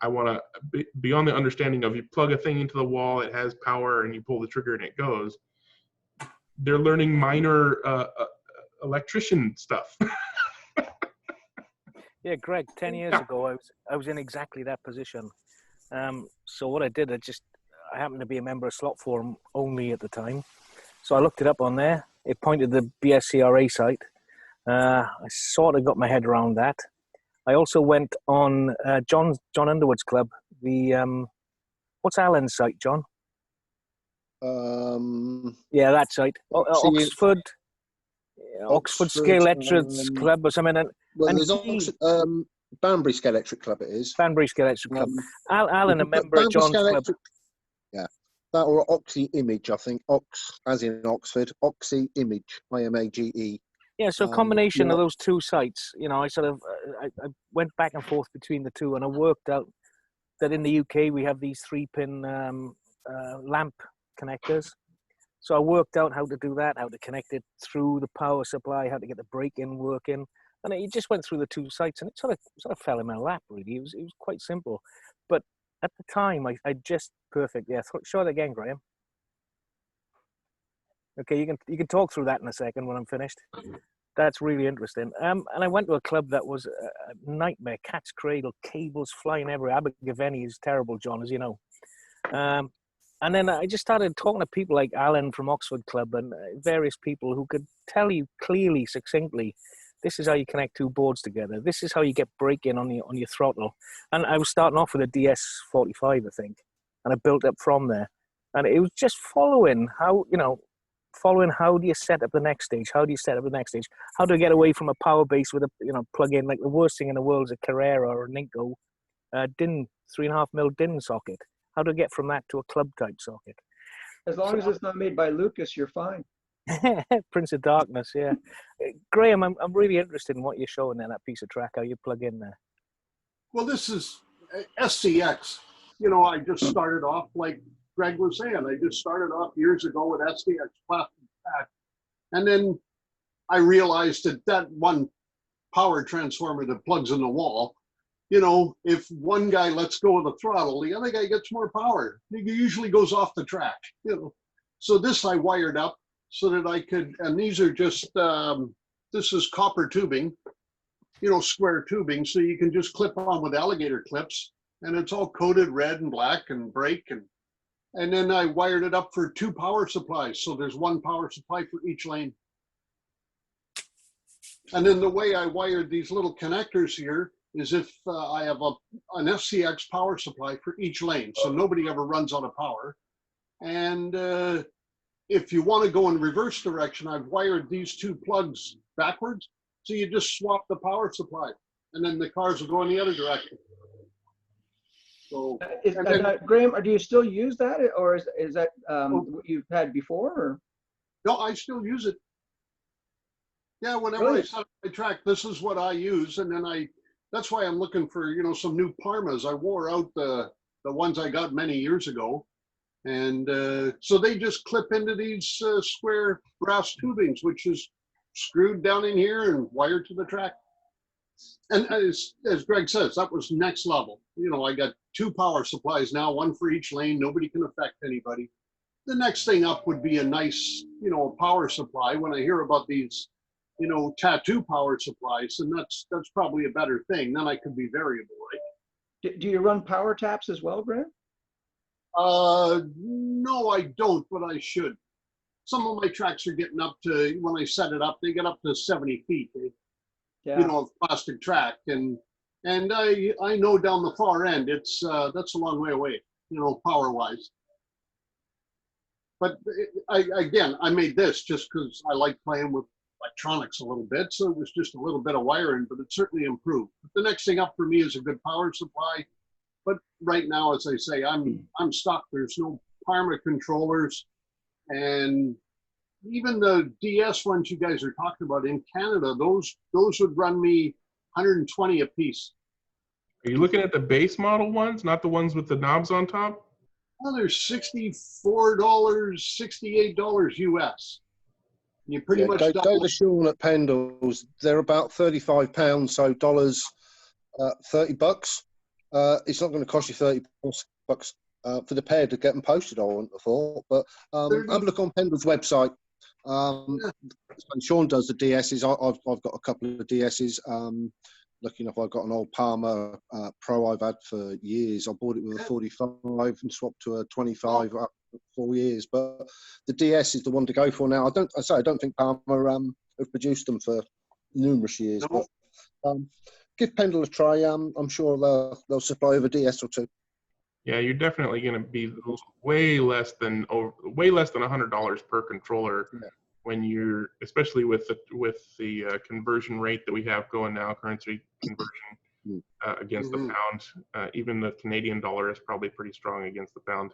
I want to beyond the understanding of you plug a thing into the wall, it has power, and you pull the trigger and it goes. They're learning minor electrician stuff. Yeah, Greg, 10 years ago, I was in exactly that position. So what I did, I happened to be a member of Slot Forum only at the time. So I looked it up on there. It pointed to the BSCRA site. I sort of got my head around that. I also went on John Underwood's club. What's Alan's site, John? Yeah, that site. Oxford Scale Electrics Club or something. Well, there's Banbury Scale Electric Club. It is Banbury Scale Electric Club. Alan, a member of John's club. Yeah, that or Oxy Image, I think. As in Oxford. Oxy Image, IMAGE. Yeah, so a combination of those two sites. You know, I sort of I went back and forth between the two, and I worked out that in the UK we have these 3-pin lamp connectors. So I worked out how to do that, how to connect it through the power supply, how to get the break-in working, and it just went through the two sites, and it sort of fell in my lap. Really, it was quite simple, but at the time I just perfect. Yeah, show it again, Graham. Okay, you can talk through that in a second when I'm finished. That's really interesting. And I went to a club that was a nightmare, cat's cradle, cables flying everywhere. Abergavenny is terrible, John, as you know. And then I just started talking to people like Alan from Oxford Club and various people who could tell you clearly, succinctly, this is how you connect two boards together. This is how you get break-in on your throttle. And I was starting off with a DS45, I think, and I built up from there. And it was just following how do you set up the next stage? How do you set up the next stage? How do I get away from a power base with a plug-in? Like the worst thing in the world is a Carrera or a Ninko DIN 3.5mm DIN socket. How do I get from that to a club type socket? As long as it's not made by Lucas, you're fine. Prince of Darkness, yeah. Graham, I'm really interested in what you're showing there, that piece of track, how you plug in there. Well, this is SCX. You know, I just started off like Greg was saying. I just started off years ago with SCX plastic pack. And then I realized that one power transformer that plugs in the wall, you know, if one guy lets go of the throttle, the other guy gets more power. It usually goes off the track, you know. So this I wired up so that I could, and these are just, this is copper tubing, you know, square tubing. So you can just clip on with alligator clips, and it's all coated red and black and brake. And then I wired it up for 2 power supplies. So there's 1 power supply for each lane. And then the way I wired these little connectors here is if I have an SCX power supply for each lane, so nobody ever runs out of power. And if you want to go in reverse direction, I've wired these 2 plugs backwards, so you just swap the power supply, and then the cars will go in the other direction. So, Graham, or do you still use that, or is that what you've had before? Or? No, I still use it. Yeah, whenever I set up my track, this is what I use, and then that's why I'm looking for, you know, some new Parmas. I wore out the ones I got many years ago. And so they just clip into these square brass tubings, which is screwed down in here and wired to the track. And as Greg says, that was next level. You know, I got 2 power supplies now, 1 for each lane. Nobody can affect anybody. The next thing up would be a nice, you know, power supply. When I hear about these, you know, tattoo power supplies, and that's probably a better thing. Then I could be variable, right? Do you run power taps as well, Grant? No, I don't, but I should. Some of my tracks are getting up to, when I set it up, they get up to 70 feet. Yeah. You know, of plastic track, and I know down the far end, it's that's a long way away, you know, power wise. But I made this just because I like playing with electronics a little bit, so it was just a little bit of wiring, but it certainly improved. But the next thing up for me is a good power supply. But right now, as I say, I'm stuck. There's no Parma controllers, and even the DS ones you guys are talking about in Canada, those would run me 120 a piece. Are you looking at the base model ones, not the ones with the knobs on top? Well, they're $64, $68 US. You pretty much go to Sean at Pendle's. They're about £35, so dollars, $30. It's not going to cost you $30 for the pair to get them posted, I wouldn't have thought. But have a look on Pendle's website. Sean does the DSs. I've got a couple of DSs. Lucky enough, I've got an old Palmer Pro I've had for years. I bought it with a 45 and swapped to a 25 up 4 years. But the DS is the one to go for now. I don't think Palmer have produced them for numerous years. No. But give Pendle a try. I'm sure they'll supply over DS or 2. Yeah, you're definitely going to be way less than $100 per controller when you're, especially with the conversion rate that we have going now, currency conversion against the pound. Even the Canadian dollar is probably pretty strong against the pound.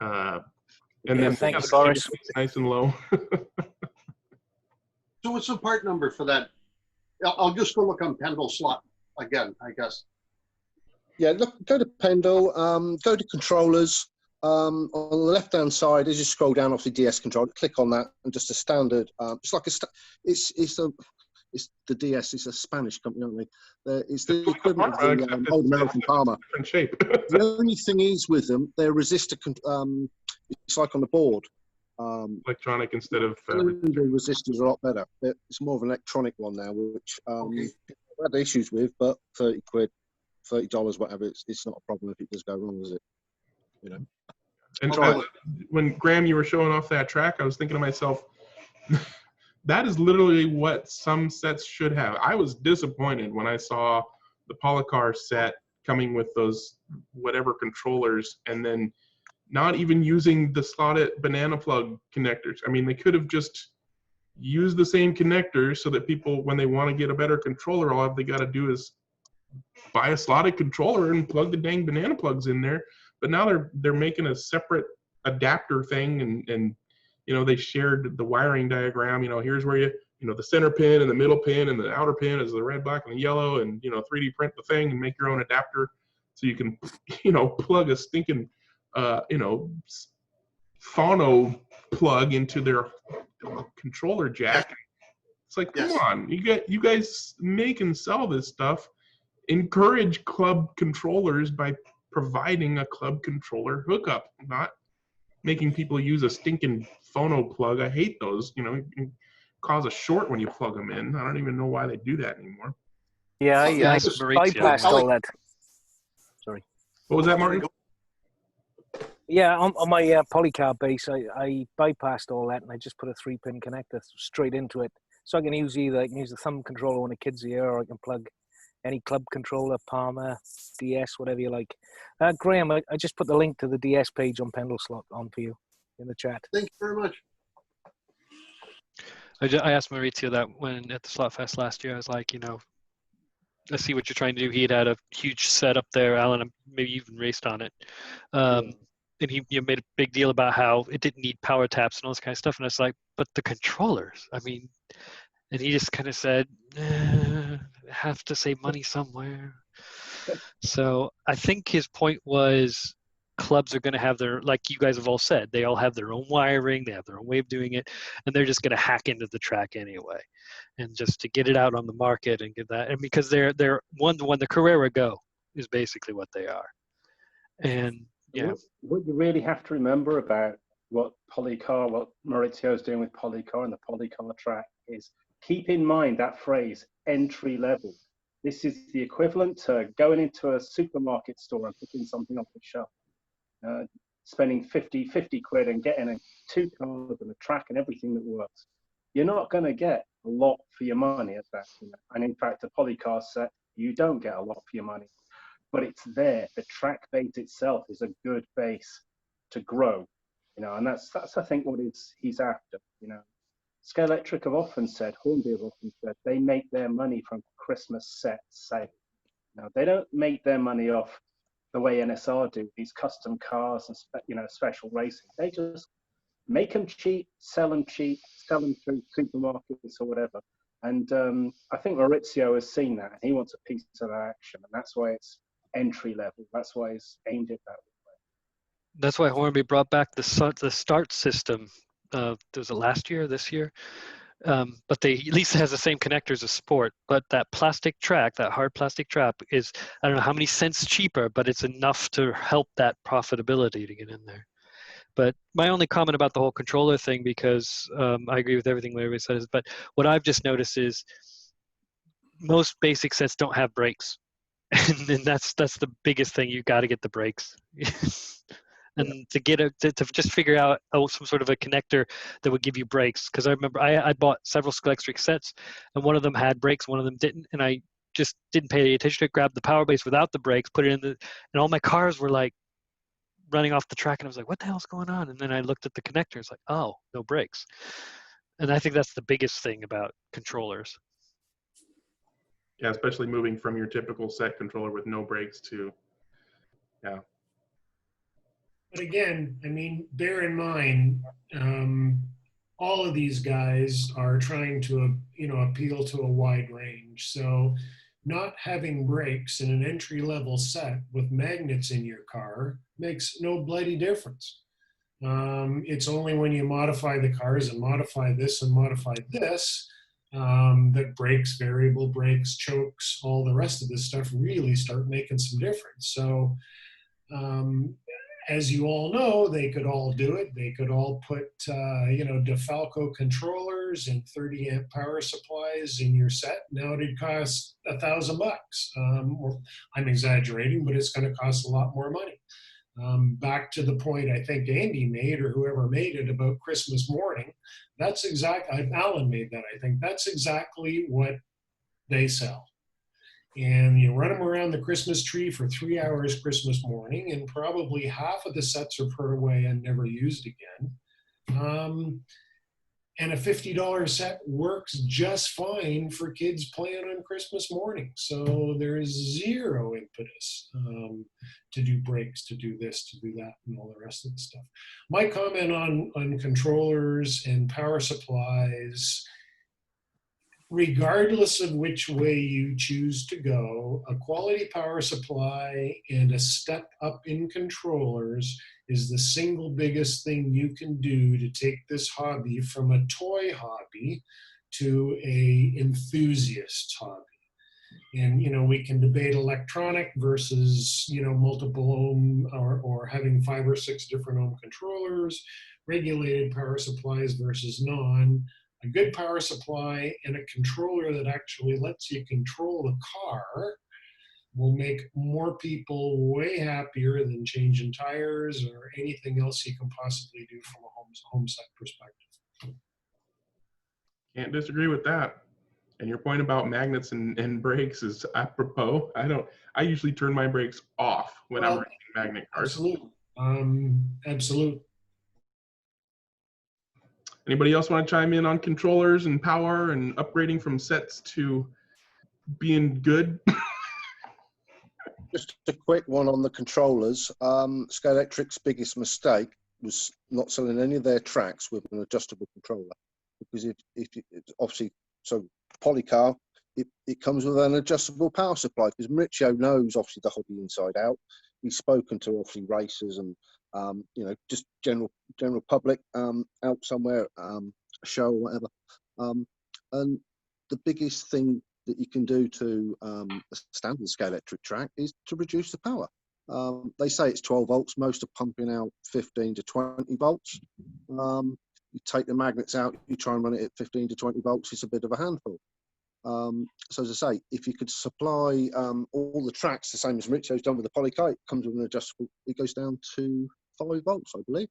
And then thanks, Boris. Nice and low. So what's the part number for that? I'll just go look on Pendle slot again, I guess. Yeah, go to Pendle, go to controllers. On the left-hand side, as you scroll down off the DS controller, click on that, and just a standard. It's like it's the DS. It's a Spanish company, aren't they? It's the equivalent of the old American Palmer. Different shape. The only thing is with them, they're resistor. It's like on the board. Electronic instead of. The resistors are a lot better. It's more of an electronic one now, which I've had issues with, but £30, $30, whatever. It's not a problem if it does go wrong, is it? You know. And when Graham, you were showing off that track, I was thinking to myself, that is literally what some sets should have. I was disappointed when I saw the Policar set coming with those whatever controllers, and then not even using the slotted banana plug connectors. I mean, they could have just used the same connectors so that people, when they want to get a better controller, all they got to do is buy a slotted controller and plug the dang banana plugs in there. But now they're making a separate adapter thing, and you know, they shared the wiring diagram. You know, here's where you know, the center pin and the middle pin and the outer pin is the red, black, and the yellow, and you know, 3D print the thing and make your own adapter so you can, you know, plug a stinking you know, phono plug into their controller jack. It's like, come on, you guys make and sell this stuff. Encourage club controllers by providing a club controller hookup, not making people use a stinking phono plug. I hate those. You know, you cause a short when you plug them in. I don't even know why they do that anymore. Yeah, I bypassed all that. Sorry. What was that, Martin? Yeah, on my Policar base, I bypassed all that and I just put a 3-pin connector straight into it. So I can use the thumb controller when the kid's here, or I can plug any club controller, Palmer, DS, whatever you like. Graham, I just put the link to the DS page on Pendle Slot on for you in the chat. Thank you very much. I asked Maurizio that when at the Slot Fest last year. I was like, you know, I see what you're trying to do. He had a huge set up there, Alan, maybe you even raced on it. And he made a big deal about how it didn't need power taps and all this kind of stuff. And I was like, but the controllers, I mean, and he just kind of said, have to save money somewhere. So I think his point was clubs are going to have their, like you guys have all said, they all have their own wiring, they have their own way of doing it, and they're just going to hack into the track anyway, and just to get it out on the market and get that. And because they're the Carrera Go is basically what they are. And yeah, what you really have to remember about what Maurizio is doing with Policar and the Policar track is, keep in mind that phrase, entry level. This is the equivalent to going into a supermarket store and picking something off the shelf. Spending 50 quid and getting 2 cars and a track and everything that works. You're not going to get a lot for your money at that. And in fact, a Policar set, you don't get a lot for your money. But it's there. The track base itself is a good base to grow, and that's I think what he's after. Scalextric have often said, Hornby have often said, they make their money from Christmas set sales. Now they don't make their money off the way NSR do, these custom cars and special racing. They just make them cheap, sell them through supermarkets or whatever. And I think Maurizio has seen that, and he wants a piece of that action, and that's why it's entry level. That's why it's aimed at that way. That's why Hornby brought back the start system. Was it last year, this year? But they at least has the same connectors as Sport. But that plastic track, that hard plastic track, is, I don't know how many cents cheaper, but it's enough to help that profitability to get in there. But my only comment about the whole controller thing, because I agree with everything Larry says, but what I've just noticed is most basic sets don't have brakes. And that's the biggest thing. You got to get the brakes. And to get to just figure out some sort of a connector that would give you brakes. Because I remember I bought several Scalextric sets, and one of them had brakes, one of them didn't, and I just didn't pay any attention to it. Grabbed the power base without the brakes, put it in and all my cars were like running off the track, and I was like, what the hell's going on? And then I looked at the connector, it's like, oh, no brakes. And I think that's the biggest thing about controllers. Yeah, especially moving from your typical set controller with no brakes to, yeah. But again, I mean, bear in mind, all of these guys are trying to, appeal to a wide range. So not having brakes in an entry-level set with magnets in your car makes no bloody difference. It's only when you modify the cars and modify this and modify this that brakes, variable brakes, chokes, all the rest of this stuff really start making some difference. So as you all know, they could all do it. They could all put, DeFalco controllers and 30 amp power supplies in your set. Now it'd cost $1,000. I'm exaggerating, but it's going to cost a lot more money. Back to the point I think Andy made, or whoever made it, about Christmas morning. That's exactly, Alan made that, I think. That's exactly what they sell. And you run them around the Christmas tree for 3 hours Christmas morning, and probably half of the sets are put away and never used again. And a $50 set works just fine for kids playing on Christmas morning. So there is zero impetus to do brakes, to do this, to do that, and all the rest of the stuff. My comment on controllers and power supplies, regardless of which way you choose to go, a quality power supply and a step up in controllers is the single biggest thing you can do to take this hobby from a toy hobby to a enthusiast hobby. And, we can debate electronic versus, multiple ohm or having 5 or 6 different ohm controllers, regulated power supplies versus non. A good power supply and a controller that actually lets you control the car will make more people way happier than changing tires or anything else you can possibly do from a home set perspective. Can't disagree with that. And your point about magnets and brakes is apropos. I usually turn my brakes off when I'm racing magnet cars. Absolutely. Absolutely. Anybody else want to chime in on controllers and power and upgrading from sets to being good? Just a quick one on the controllers. Scalextric's biggest mistake was not selling any of their tracks with an adjustable controller, because if obviously, so Policar, it comes with an adjustable power supply, because Maurizio knows obviously the hobby inside out. he's spoken to obviously racers and you know, just general public out somewhere, a show or whatever. And the biggest thing that you can do to a standard scale electric track is to reduce the power. They say it's 12 volts. Most are pumping out 15 to 20 volts. You take the magnets out, you try and run it at 15 to 20 volts, it's a bit of a handful. So as I say, if you could supply all the tracks the same as Maurizio's done with the Policar, it comes with an adjustable, it goes down to 5 volts, I believe.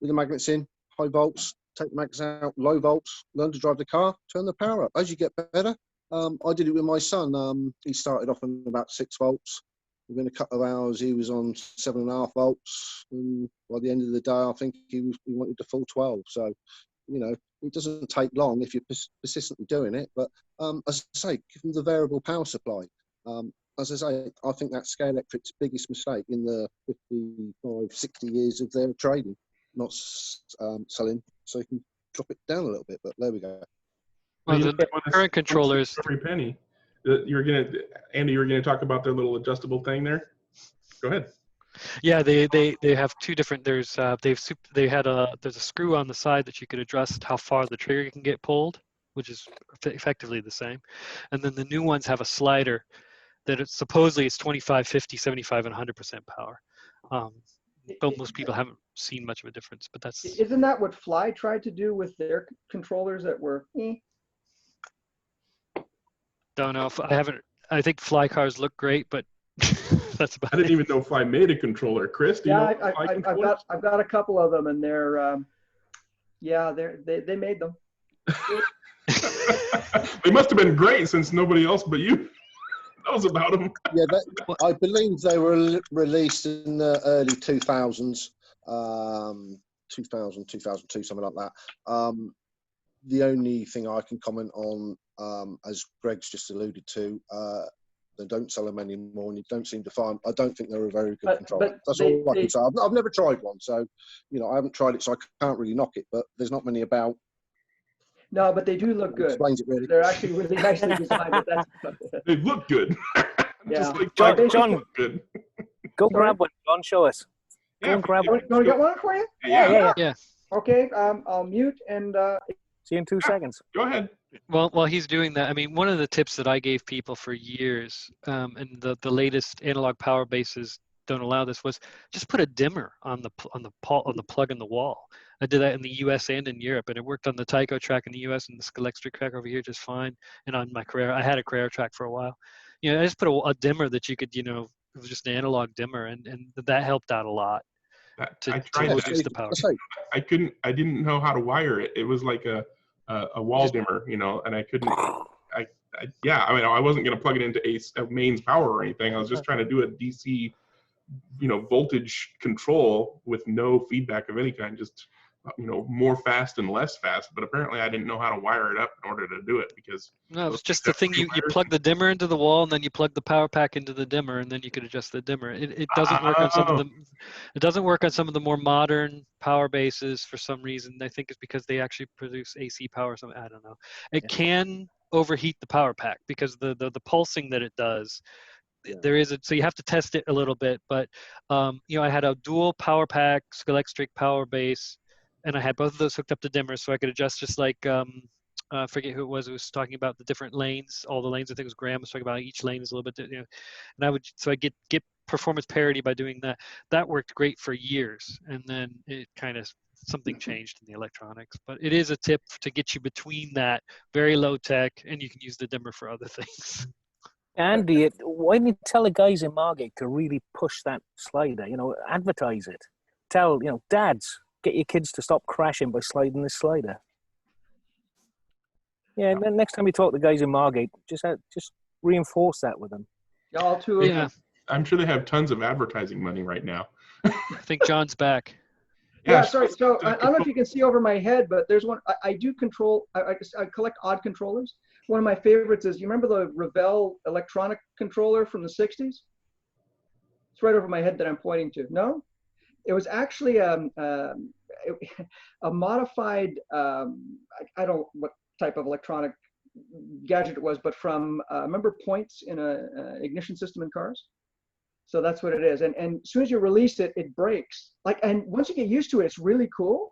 With the magnets in, high volts, take the magnets out, low volts, learn to drive the car, turn the power up. As you get better, I did it with my son. He started off on about 6 volts. Within a couple of hours, he was on 7.5 volts. And by the end of the day, I think he wanted the full 12. So, you know, it doesn't take long if you're persistently doing it. But as I say, give them the variable power supply. As I say, I think that's Scale Electric's biggest mistake in the 55, 60 years of their trading, not selling, so you can drop it down a little bit. But there we go. Well, the current controllers. Every penny. Andy, you're gonna talk about their little adjustable thing there. Go ahead. Yeah, they have two different. There's there's a screw on the side that you could adjust how far the trigger can get pulled, which is effectively the same. And then the new ones have a slider that supposedly it's 25, 50, 75, and 100% power. But most people haven't seen much of a difference. But that's isn't that what Fly tried to do with their controllers that were? Don't know if I haven't. I think Fly cars look great, but that's about. I didn't even know Fly made a controller. Chris, do you know I've got a couple of them, and they're they made them. They must have been great since nobody else but you knows about them. Yeah, I believe they were released in the early 2000s, 2000, 2002, something like that. The only thing I can comment on, as Greg's just alluded to, they don't sell them anymore, and you don't seem to find. I don't think they're a very good controller. That's all I can say. I've never tried one, so you know I haven't tried it, so I can't really knock it. But there's not many about. No, but they do look good. Explains it really. They're actually really nicely designed. But that's they look good. Yeah, like John, good. Go grab one. John, show us. Go and grab one. You want to get one for you? Yeah. Okay, I'll mute and. See you in 2 seconds. Go ahead. Well, while he's doing that, I mean, one of the tips that I gave people for years, and the latest analog power bases don't allow this, was just put a dimmer on the plug in the wall. I did that in the U.S. and in Europe, and it worked on the Tyco track in the U.S. and the Scalextric track over here just fine. And on my Carrera, I had a Carrera track for a while. You know, I just put a dimmer that you could, you know, it was just an analog dimmer, and that helped out a lot. To reduce the power. I didn't know how to wire it. It was like a wall dimmer, you know, and I couldn't. I mean, I wasn't going to plug it into a mains power or anything. I was just trying to do a DC, you know, voltage control with no feedback of any kind, just, you know, more fast and less fast. But apparently I didn't know how to wire it up in order to do it, because no, it's just the thing, you plug the dimmer into the wall, and then you plug the power pack into the dimmer, and then you could adjust the dimmer. It doesn't work on some of them. It doesn't work on some of the more modern power bases for some reason. I think it's because they actually produce AC power or something. I don't know. It can overheat the power pack because the pulsing that it does. There is so you have to test it a little bit, but you know, I had a dual power pack Scalextric power base, and I had both of those hooked up to dimmers, so I could adjust just like I forget who it was talking about the different lanes, all the lanes. I think it was Graham was talking about each lane is a little bit, you know, and I get performance parity by doing that. That worked great for years, and then it kind of something changed in the electronics. But it is a tip to get you between that very low tech, and you can use the dimmer for other things. Andy, why didn't you tell the guys in Margate to really push that slider? You know, advertise it. Tell, you know, dads, get your kids to stop crashing by sliding this slider. Yeah, and then next time you talk to the guys in Margate, just reinforce that with them. Yeah, I'm sure they have tons of advertising money right now. I think John's back. Yeah, sorry. So I don't know if you can see over my head, but there's one. I do control. I collect odd controllers. One of my favorites is, you remember the Revell electronic controller from the 60s? It's right over my head that I'm pointing to. No? It was actually a modified, I don't know what type of electronic gadget it was, but from, remember points in a ignition system in cars? So that's what it is. And as soon as you release it, it breaks. And once you get used to it, it's really cool.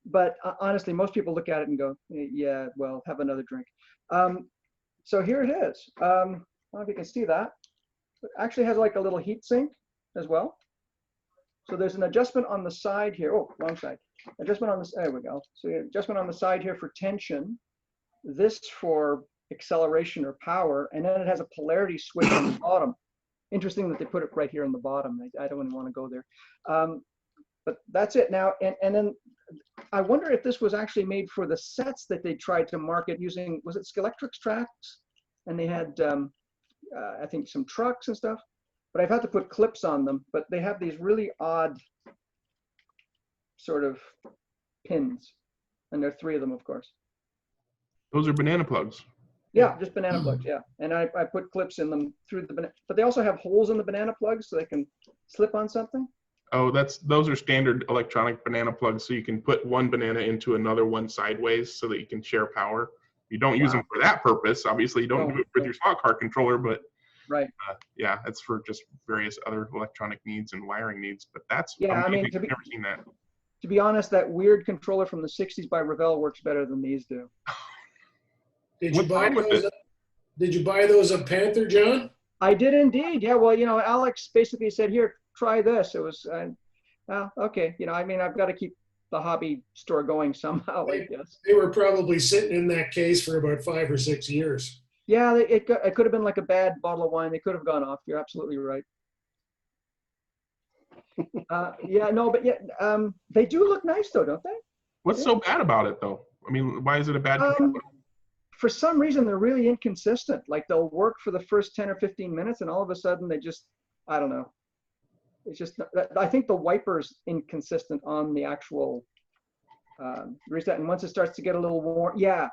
But honestly, most people look at it and go, yeah, well, have another drink. So here it is. I don't know if you can see that. It actually has like a little heat sink as well. So there's an adjustment on the side here. Oh, wrong side. Adjustment on this. There we go. So adjustment on the side here for tension. This for acceleration or power. And then it has a polarity switch on the bottom. Interesting that they put it right here on the bottom. I don't want to go there. But that's it now. And then I wonder if this was actually made for the sets that they tried to market using, was it Skelectrix tracks? And they had, I think, some trucks and stuff. But I've had to put clips on them. But they have these really odd sort of pins. And there are 3 of them, of course. Those are banana plugs. Yeah, just banana plugs, yeah. And I put clips in them through the banana, but they also have holes in the banana plugs so they can slip on something. Oh, those are standard electronic banana plugs, so you can put one banana into another one sideways so that you can share power. You don't use them for that purpose. Obviously, you don't do it with your slot car controller, but right. Yeah, that's for just various other electronic needs and wiring needs. But that's yeah, amazing. I mean, I've never seen that. To be honest, that weird controller from the '60s by Revell works better than these do. Did you buy those at Panther, John? I did indeed. Yeah. Well, you know, Alex basically said, "Here, try this." It was, okay. You know, I mean, I've got to keep the hobby store going somehow, I guess. They were probably sitting in that case for about 5 or 6 years. Yeah, it could have been like a bad bottle of wine. They could have gone off. You're absolutely right. Yeah, no, but yeah, they do look nice though, don't they? What's so bad about it though? I mean, why is it a bad controller? For some reason, they're really inconsistent. Like they'll work for the first 10 or 15 minutes and all of a sudden they just, I don't know. It's just, I think the wiper's inconsistent on the actual reset. And once it starts to get a little warm, yeah,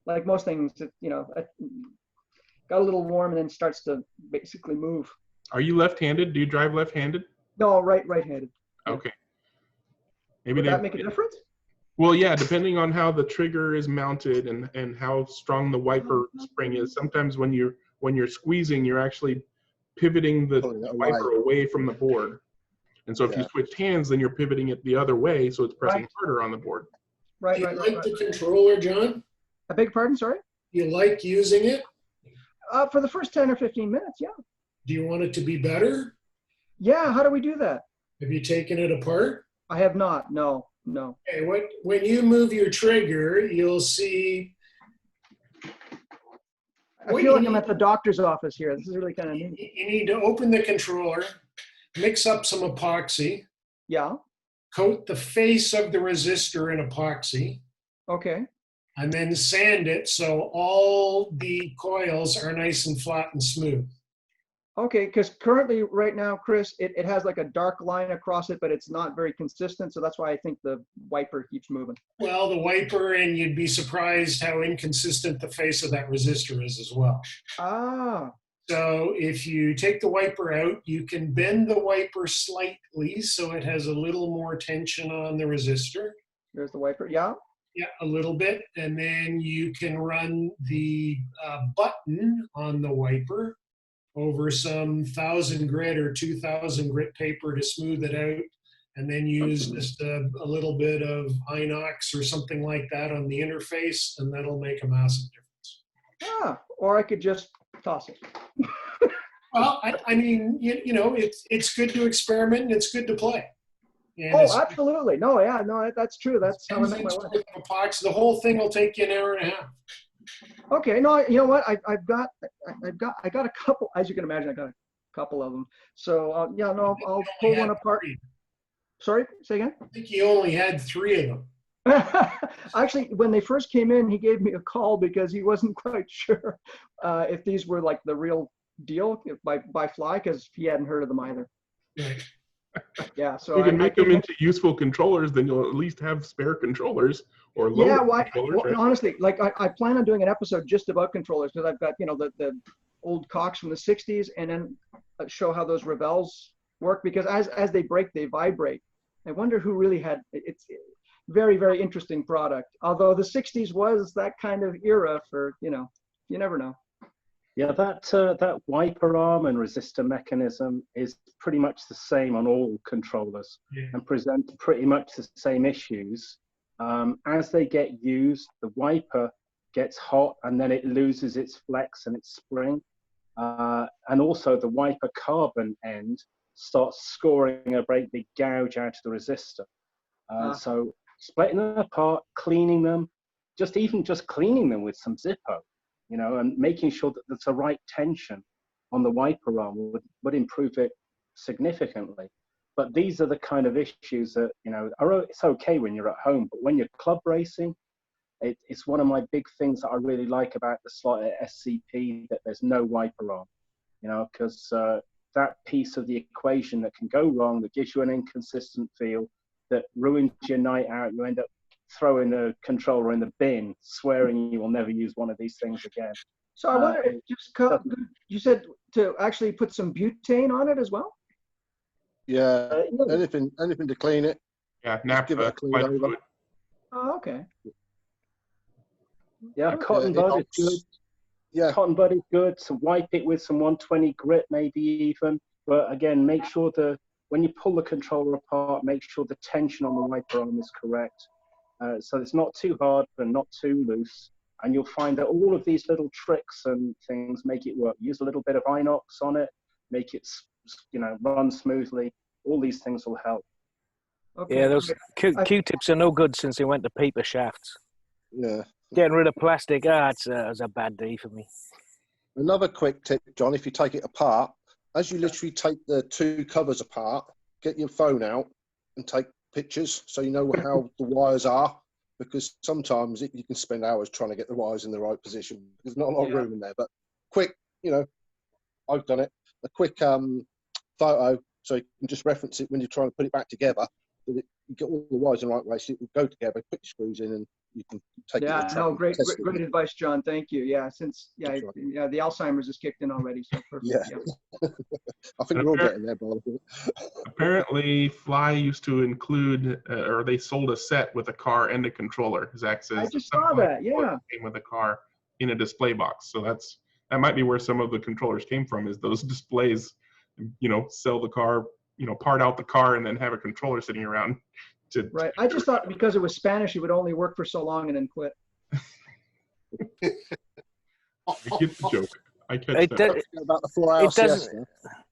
like most things, you know, got a little warm and then starts to basically move. Are you left-handed? Do you drive left-handed? No, right-handed. Okay. Maybe Would that make a difference? Well, yeah, depending on how the trigger is mounted and how strong the wiper spring is. Sometimes when you're squeezing, you're actually pivoting the wiper away from the board. And so if you switch hands, then you're pivoting it the other way, so it's pressing harder on the board. Do you like the controller, John? I beg your pardon, sorry? You like using it? For the first 10 or 15 minutes, yeah. Do you want it to be better? Yeah, how do we do that? Have you taken it apart? I have not, no. Okay, when you move your trigger, you'll see. I feel like I'm at the doctor's office here. This is really kind of neat. You need to open the controller, mix up some epoxy. Yeah. Coat the face of the resistor in epoxy. Okay. And then sand it so all the coils are nice and flat and smooth. Okay, because currently, right now, Chris, it has like a dark line across it, but it's not very consistent. So that's why I think the wiper keeps moving. Well, the wiper, and you'd be surprised how inconsistent the face of that resistor is as well. Ah. So if you take the wiper out, you can bend the wiper slightly so it has a little more tension on the resistor. There's the wiper, yeah. Yeah, a little bit. And then you can run the button on the wiper over some 1,000 grit or 2,000 grit paper to smooth it out, and then use just a little bit of inox or something like that on the interface, and that'll make a massive difference. Ah, or I could just toss it. Well, I mean, you know, it's good to experiment and it's good to play. And absolutely. No, yeah, no, that's true. That's how I make my life. The whole thing will take you an hour and a half. Okay, no, you know what? I got a couple. As you can imagine, I got a couple of them. So yeah, no, I'll pull one apart. Sorry, say again. I think he only had 3 of them. Actually, when they first came in, he gave me a call because he wasn't quite sure if these were like the real deal by Fly, because he hadn't heard of them either. Right. Yeah, so you can make them into useful controllers, then you'll at least have spare controllers or low controllers. Well, honestly, like I plan on doing an episode just about controllers, because I've got, you know, the old Cox from the 60s, and then show how those Revels work, because as they break, they vibrate. I wonder who really had it's very, very interesting product. Although the 60s was that kind of era for, you know, you never know. Yeah, that wiper arm and resistor mechanism is pretty much the same on all controllers and present pretty much the same issues. As they get used, the wiper gets hot and then it loses its flex and its spring. And also the wiper carbon end starts scoring a great big gouge out of the resistor. So splitting them apart, cleaning them, just cleaning them with some Zippo, you know, and making sure that there's the right tension on the wiper arm would improve it significantly. But these are the kind of issues that, you know, it's okay when you're at home, but when you're club racing, it's one of my big things that I really like about the slothead SCP, that there's no wiper arm, you know, because that piece of the equation that can go wrong, that gives you an inconsistent feel, that ruins your night out, you end up throwing the controller in the bin, swearing you will never use one of these things again. So I wonder if you said to actually put some butane on it as well? Yeah, anything to clean it. Yeah, just give it a clean over. Oh, okay. Yeah, cotton bud is good. Yeah, cotton bud is good. So wipe it with some 120 grit, maybe even. But again, make sure when you pull the controller apart, make sure the tension on the wiper arm is correct. So it's not too hard but not too loose. And you'll find that all of these little tricks and things make it work. Use a little bit of inox on it, make it, you know, run smoothly. All these things will help. Okay. Yeah, those Q-tips are no good since they went to paper shafts. Yeah. Getting rid of plastic, it's a bad day for me. Another quick tip, John, if you take it apart, as you literally take the two covers apart, get your phone out and take pictures so you know how the wires are, because sometimes you can spend hours trying to get the wires in the right position. There's not a lot of room in there, but quick, you know, I've done it, a quick photo so you can just reference it when you're trying to put it back together, so that you get all the wires in the right way so it will go together, put your screws in and you can take it. Yeah, no, great advice, John. Thank you. Yeah, the Alzheimer's has kicked in already, so perfect. Yeah. I think we're all getting there, Bob. Apparently, Fly used to include, or they sold a set with a car and a controller. Zach says I just saw that. Yeah, came with a car in a display box. So that might be where some of the controllers came from. Is those displays, you know, sell the car, you know, part out the car and then have a controller sitting around. Right. I just thought because it was Spanish, it would only work for so long and then quit. I get the joke. I catch that. About the 4 hours.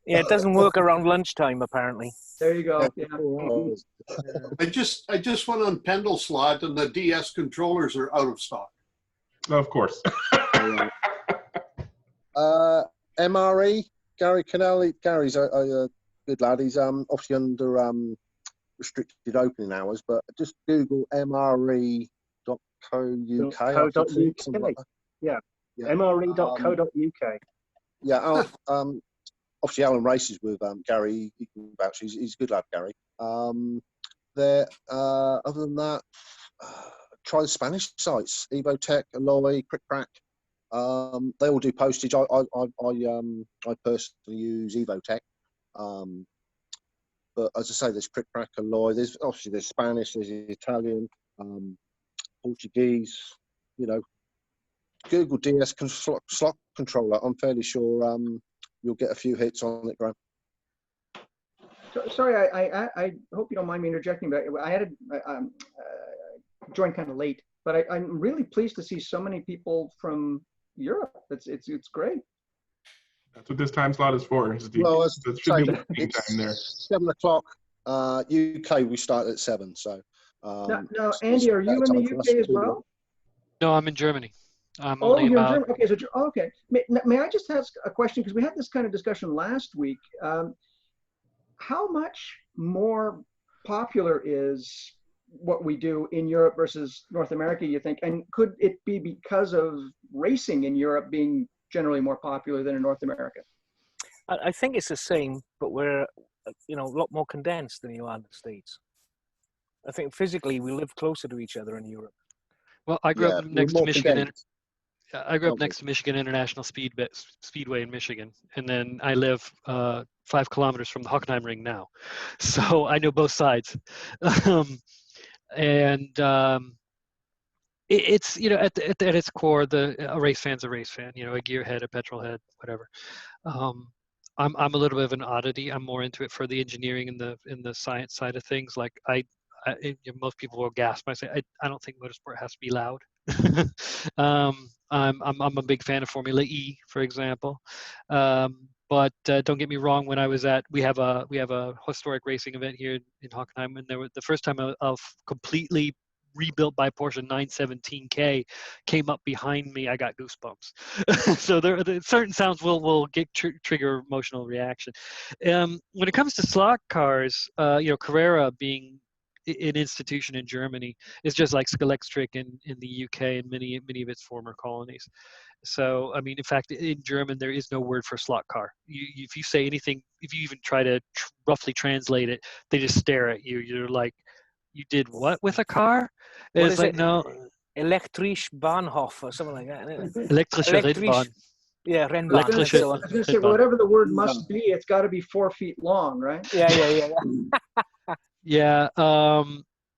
It doesn't work around lunchtime apparently. There you go. Yeah. I just went on Pendle Slot and the DS controllers are out of stock. Of course. MRE, Gary Canelli. Gary's a good lad. He's obviously under restricted opening hours, but just Google mre.co.uk. Yeah, mre.co.uk. Yeah, obviously Alan races with Gary. He can vouch. He's a good lad, Gary. Other than that, try the Spanish sites: Evotech, Alloy, Crick Crack. They all do postage. I personally use Evotech. But as I say, there's Crick Crack, Alloy. There's Spanish, there's Italian, Portuguese. You know, Google DS slot controller. I'm fairly sure you'll get a few hits on it, Graham. Sorry, I hope you don't mind me interjecting, but I had joined kind of late. But I'm really pleased to see so many people from Europe. It's great. That's what this time slot is for. Well, it's time there. 7 o'clock UK. We start at 7. So. Now, Andy, are you in the UK as well? No, I'm in Germany. You're in Germany. Okay, okay. May I just ask a question, because we had this kind of discussion last week. How much more popular is what we do in Europe versus North America, you think? And could it be because of racing in Europe being generally more popular than in North America? I think it's the same, but we're a lot more condensed than the United States. I think physically we live closer to each other in Europe. Well, I grew up next to Michigan. I grew up next to Michigan International Speedway in Michigan, and then I live 5 kilometers from the Hockenheimring now, so I know both sides. it's at its core, a race fan's a race fan. A gearhead, a petrol head, whatever. I'm a little bit of an oddity. I'm more into it for the engineering and the science side of things. Like most people will gasp when I say I don't think motorsport has to be loud. I'm a big fan of Formula E, for example. But don't get me wrong. When I was we have a historic racing event here in Hockenheim, and the first time a completely rebuilt by Porsche 917K came up behind me, I got goosebumps. So there certain sounds will trigger emotional reaction. When it comes to slot cars, Carrera being an institution in Germany is just like Scalextric in the UK and many of its former colonies. So, I mean, in fact, in German, there is no word for slot car. If you say anything, if you even try to roughly translate it, they just stare at you. You're like, you did what with a car? What It's is like, it? no. Elektrisch Bahnhof or something like that. Elektrische Rennbahn. Yeah, I Rennbahn. was going to say, whatever the word must be, it's got to be 4 feet long, right? Yeah. Yeah.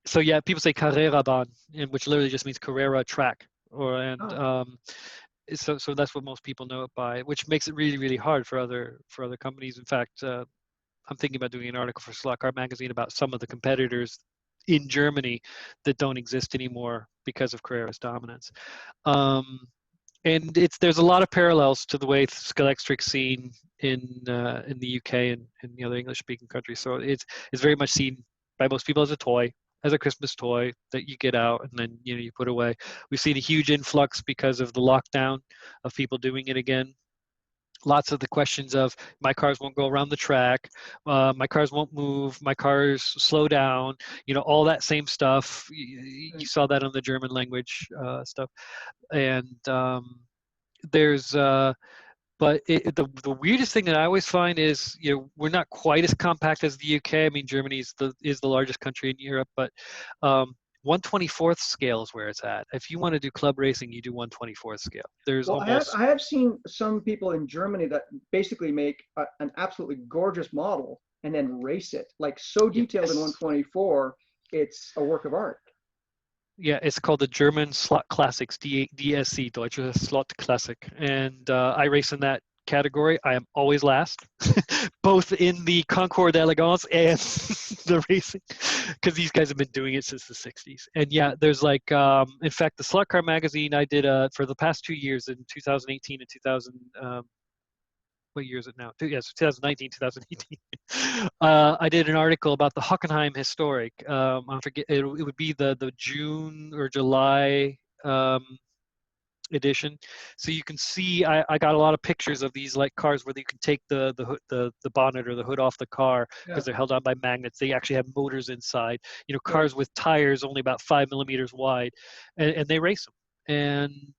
So yeah, people say Carrera-Bahn, which literally just means Carrera track, so that's what most people know it by, which makes it really, really hard for other companies. In fact, I'm thinking about doing an article for Slot Car Magazine about some of the competitors in Germany that don't exist anymore because of Carrera's dominance. And there's a lot of parallels to the way Scalextric's seen in the UK and in the other English-speaking countries. So it's very much seen by most people as a toy, as a Christmas toy that you get out and then you put away. We've seen a huge influx because of the lockdown of people doing it again. Lots of the questions of my cars won't go around the track, my cars won't move, my cars slow down, all that same stuff. You saw that on the German language stuff. And there's but the weirdest thing that I always find is we're not quite as compact as the UK. I mean, Germany is the largest country in Europe, but 1/24th scale is where it's at. If you want to do club racing, you do 1/24th scale. There's almost. I have seen some people in Germany that basically make an absolutely gorgeous model and then race it, like so detailed in 1/24, it's a work of art. Yeah, it's called the German Slot Classics, DSC, Deutsche Slot Classic. And I race in that category. I am always last, both in the Concours d'Elegance and the racing, because these guys have been doing it since the 60s. And yeah, there's like, in fact, the Slot Car Magazine I did for the past 2 years, in 2018 and 2000, what year is it now? Yes, 2019, 2018. I did an article about the Hockenheim Historic. I forget, it would be the June or July edition. So you can see, I got a lot of pictures of these like cars where you can take the bonnet or the hood off the car because they're held on by magnets. They actually have motors inside. Cars with tires only about 5 millimeters wide, and they race them. And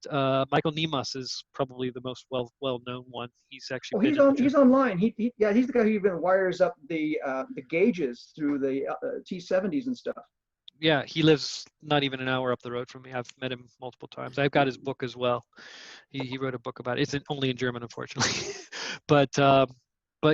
Michael Niemas is probably the most well-known one. He's actually he's online. He's the guy who even wires up the gauges through the T70s and stuff. Yeah, he lives not even an hour up the road from me. I've met him multiple times. I've got his book as well. He wrote a book about it. It's only in German, unfortunately. but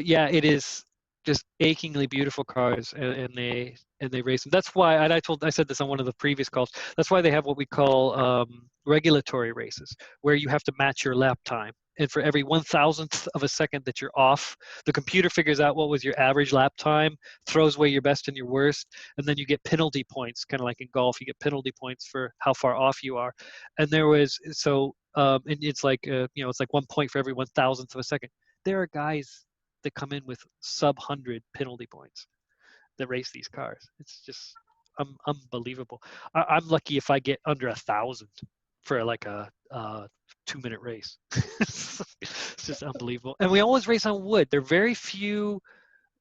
yeah, it is just achingly beautiful cars, and they race them. That's why, and I said this on one of the previous calls. That's why they have what we call regulatory races, where you have to match your lap time. And for every 1,000th of a second that you're off, the computer figures out what was your average lap time, throws away your best and your worst, and then you get penalty points, kind of like in golf. You get penalty points for how far off you are. And and it's like it's like 1 point for every 1,000th of a second. There are guys that come in with sub-100 penalty points that race these cars. It's just unbelievable. I'm lucky if I get under 1,000 for like a 2-minute race. It's just unbelievable. And we always race on wood. There are very few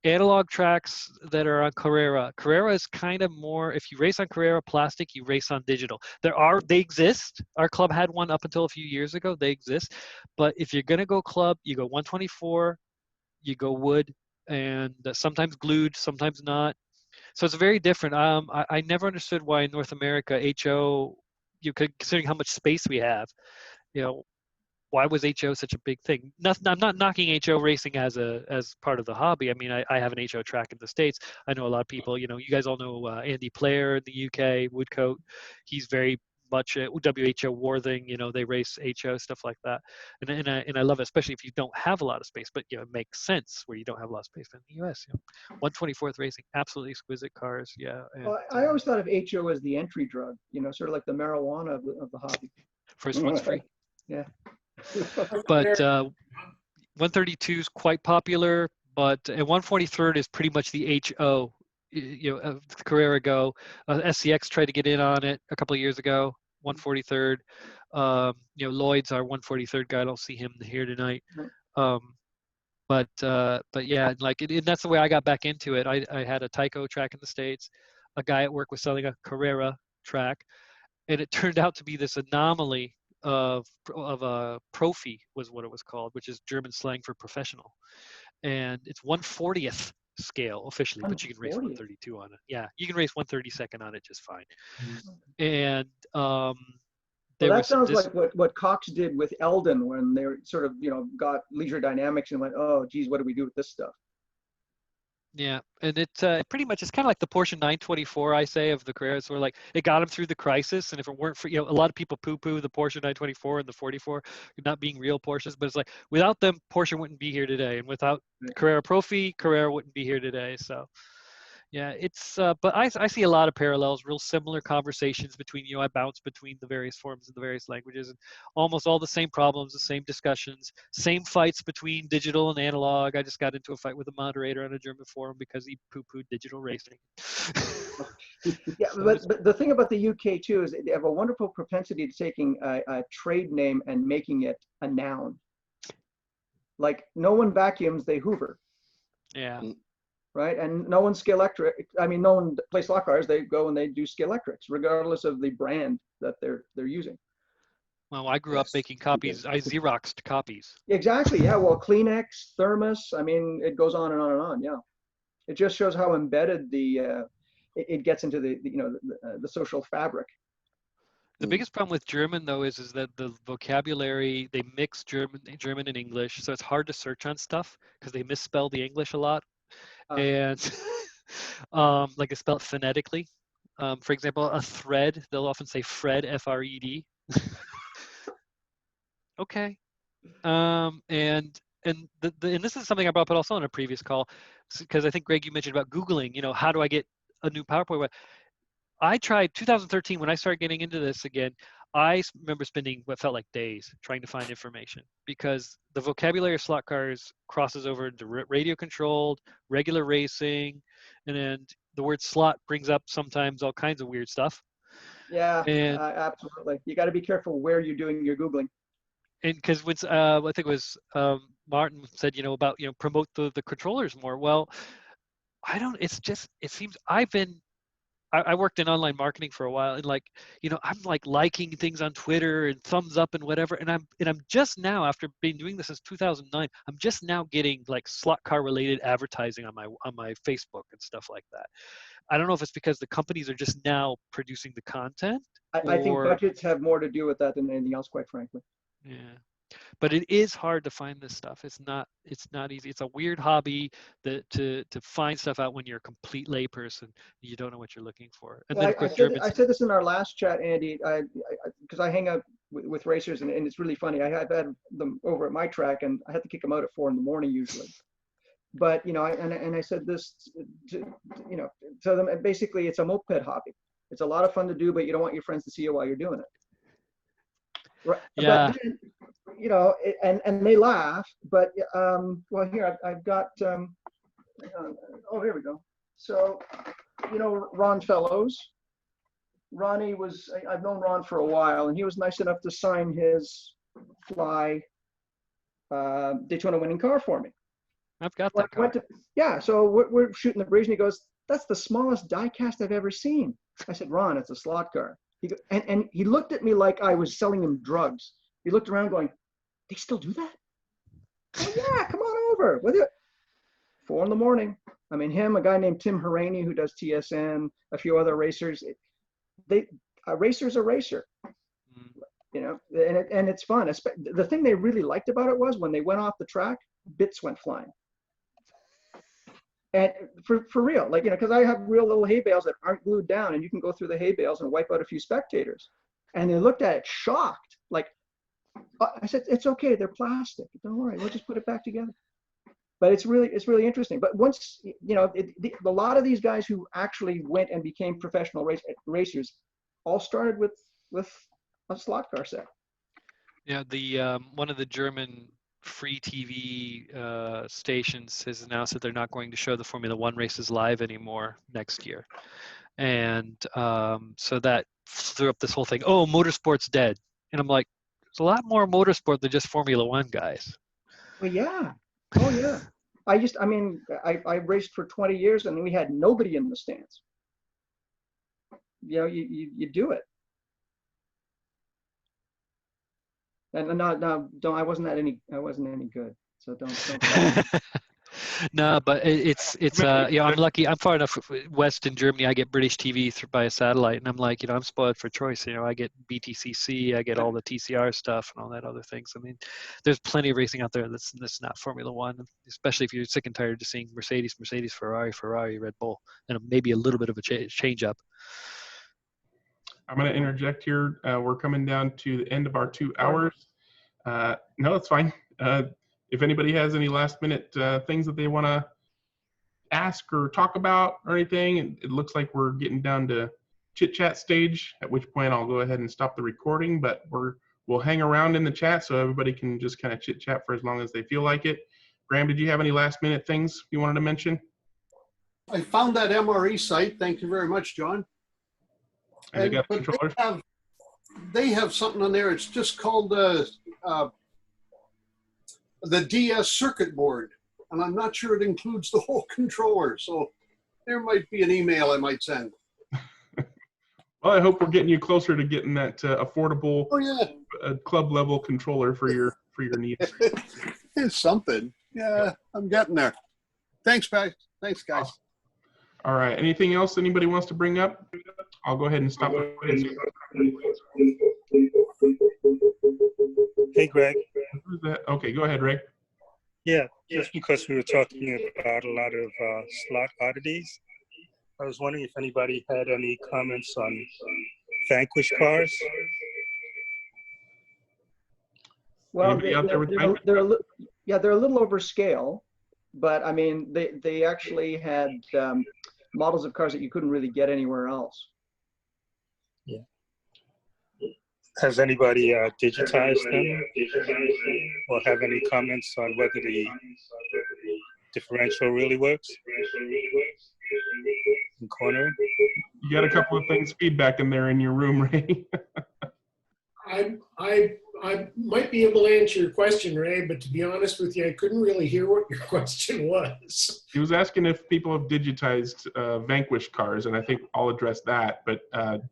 analog tracks that are on Carrera. Carrera is kind of more, if you race on Carrera plastic, you race on digital. They exist. Our club had one up until a few years ago. They exist. But if you're going to go club, you go 124, you go wood, and sometimes glued, sometimes not. So it's very different. I never understood why in North America, HO, considering how much space we have, why was HO such a big thing? I'm not knocking HO racing as part of the hobby. I mean, I have an HO track in the States. I know a lot of people, you guys all know Andy Player in the UK, Woodcote. He's very much. WHO Worthing, they race HO, stuff like that. And I love it, especially if you don't have a lot of space, but it makes sense where you don't have a lot of space. But in the US, 124th Racing, absolutely exquisite cars. Yeah. And, well, I always thought of HO as the entry drug, sort of like the marijuana of the hobby. First one's free. Yeah. But 132 is quite popular, but and 143rd is pretty much the HO. Carrera Go. SCX tried to get in on it a couple of years ago. 143rd. Lloyd's our 143rd guy. I don't see him here tonight. But yeah, and that's the way I got back into it. I had a Tyco track in the States. A guy at work was selling a Carrera track, and it turned out to be this anomaly of a Profi was what it was called, which is German slang for professional, and it's 1/40th scale officially, but you can race 132 on it. Yeah, you can race 132nd on it just fine. And that sounds like what Cox did with Eldon when they sort of got Leisure Dynamics and went, oh geez, what do we do with this stuff? Yeah, and it pretty much it's kind of like the Porsche 924 I say of the Carrera. It's sort of like it got him through the crisis, and if it weren't for a lot of people poo-poo the Porsche 924 and the 44 not being real Porsches, but it's like without them Porsche wouldn't be here today, and without Carrera Profi, Carrera wouldn't be here today. So yeah, it's but I see a lot of parallels, real similar conversations between I bounce between the various forms and the various languages, and almost all the same problems, the same discussions, same fights between digital and analog. I just got into a fight with a moderator on a German forum because he poo-pooed digital racing. Yeah, but the thing about the UK too is they have a wonderful propensity to taking a trade name and making it a noun. Like no one vacuums, they hoover. Yeah. Right, and no one no one plays slot cars. They go and they do Scalextrics, regardless of the brand that they're using. Well, I grew up making copies. I Xeroxed copies. Exactly. Yeah. Well, Kleenex, Thermos. I mean, it goes on and on and on. Yeah. It just shows how embedded it gets into the social fabric. The biggest problem with German though is that the vocabulary, they mix German and English, so it's hard to search on stuff because they misspell the English a lot. And like they spell it phonetically. For example, a thread, they'll often say Fred, F-R-E-D. Okay. And this is something I brought up also on a previous call, because I think, Greg, you mentioned about Googling, how do I get a new PowerPoint? I tried 2013 when I started getting into this again. I remember spending what felt like days trying to find information because the vocabulary of slot cars crosses over into radio controlled, regular racing, and then the word slot brings up sometimes all kinds of weird stuff. Yeah, absolutely. You got to be careful where you're doing your Googling. And because when I think it was Martyn said, about promote the controllers more. Well, I don't. It's just it seems I worked in online marketing for a while, and I'm liking things on Twitter and thumbs up and whatever, and I'm just now, after being doing this since 2009, I'm just now getting slot car related advertising on my Facebook and stuff like that. I don't know if it's because the companies are just now producing the content. I think budgets have more to do with that than anything else, quite frankly. Yeah. But it is hard to find this stuff. It's not easy. It's a weird hobby to find stuff out when you're a complete layperson. You don't know what you're looking for. And then, of course, I said this in our last chat, Andy, because I hang out with racers, and it's really funny. I've had them over at my track, and I had to kick them out at 4 a.m. usually. But I said this, to them. Basically, it's a moped hobby. It's a lot of fun to do, but you don't want your friends to see you while you're doing it. Right. Yeah. But then, and they laugh, but well, here I've got oh, here we go. So Ron Fellows, Ronnie I've known Ron for a while, and he was nice enough to sign his Fly Daytona winning car for me. I've got that car. Yeah, so we're shooting the breeze, and he goes, "That's the smallest die cast I've ever seen." I said, "Ron, it's a slot car." And he looked at me like I was selling him drugs. He looked around going, "They still do that?" Oh, yeah, come on over. With it. 4 a.m. I mean, him, a guy named Tim Haraney who does TSN, a few other racers. A racer's a racer. And it's fun. The thing they really liked about it was when they went off the track, bits went flying. And for real, because I have real little hay bales that aren't glued down, and you can go through the hay bales and wipe out a few spectators. And they looked at it shocked, like, I said, it's okay, they're plastic. Don't worry, we'll just put it back together. But it's really interesting. But once, you know, a lot of these guys who actually went and became professional racers all started with a slot car set. Yeah, the one of the German free TV stations has announced that they're not going to show the Formula One races live anymore next year. And so that threw up this whole thing. Oh, motorsport's dead. And I'm like, there's a lot more motorsport than just Formula One, guys. Well, yeah. Oh, yeah. I mean, I raced for 20 years and we had nobody in the stands. You know, you do it. And no, don't. I wasn't any good. So don't. No, but it's you know, I'm lucky. I'm far enough west in Germany. I get British TV by a satellite, and I'm like, you know, I'm spoiled for choice. You know, I get BTCC, I get all the TCR stuff and all that other things. I mean, there's plenty of racing out there that's not Formula One, especially if you're sick and tired of seeing Mercedes, Ferrari, Red Bull, and maybe a little bit of a change up. I'm going to interject here. We're coming down to the end of our 2 hours. No, it's fine. If anybody has any last minute things that they want to ask or talk about or anything, it looks like we're getting down to chit chat stage, at which point I'll go ahead and stop the recording, but we'll hang around in the chat so everybody can just kind of chit chat for as long as they feel like it. Graham, did you have any last minute things you wanted to mention? I found that MRE site. Thank you very much, John. And they got controllers? They have something on there. It's just called the DS circuit board, and I'm not sure it includes the whole controller. So there might be an email I might send. Well, I hope we're getting you closer to getting that affordable, club level controller for your needs. It's something. Yeah, I'm getting there. Thanks, guys. Thanks, guys. All right. Anything else anybody wants to bring up? I'll go ahead and stop. Hey, Greg. Who's that? Okay, go ahead, Ray. Yeah, just because we were talking about a lot of slot oddities, I was wondering if anybody had any comments on Vanquish cars. Well, they're a little over scale, but I mean, they actually had models of cars that you couldn't really get anywhere else. Yeah. Has anybody digitized them or have any comments on whether the differential really works in cornering? You got a couple of things feedback in there in your room, Ray. I might be able to answer your question, Ray, but to be honest with you, I couldn't really hear what your question was. He was asking if people have digitized Vanquish cars, and I think I'll address that, but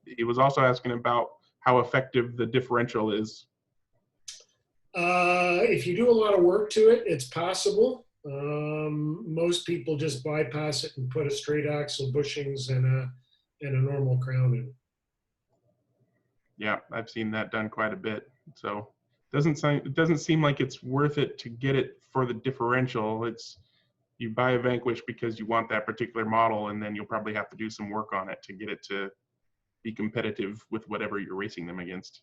he was also asking about how effective the differential is. If you do a lot of work to it, it's possible. Most people just bypass it and put a straight axle bushings and a normal crown in. Yeah, I've seen that done quite a bit. So it doesn't seem like it's worth it to get it for the differential. It's you buy a Vanquish because you want that particular model, and then you'll probably have to do some work on it to get it to be competitive with whatever you're racing them against.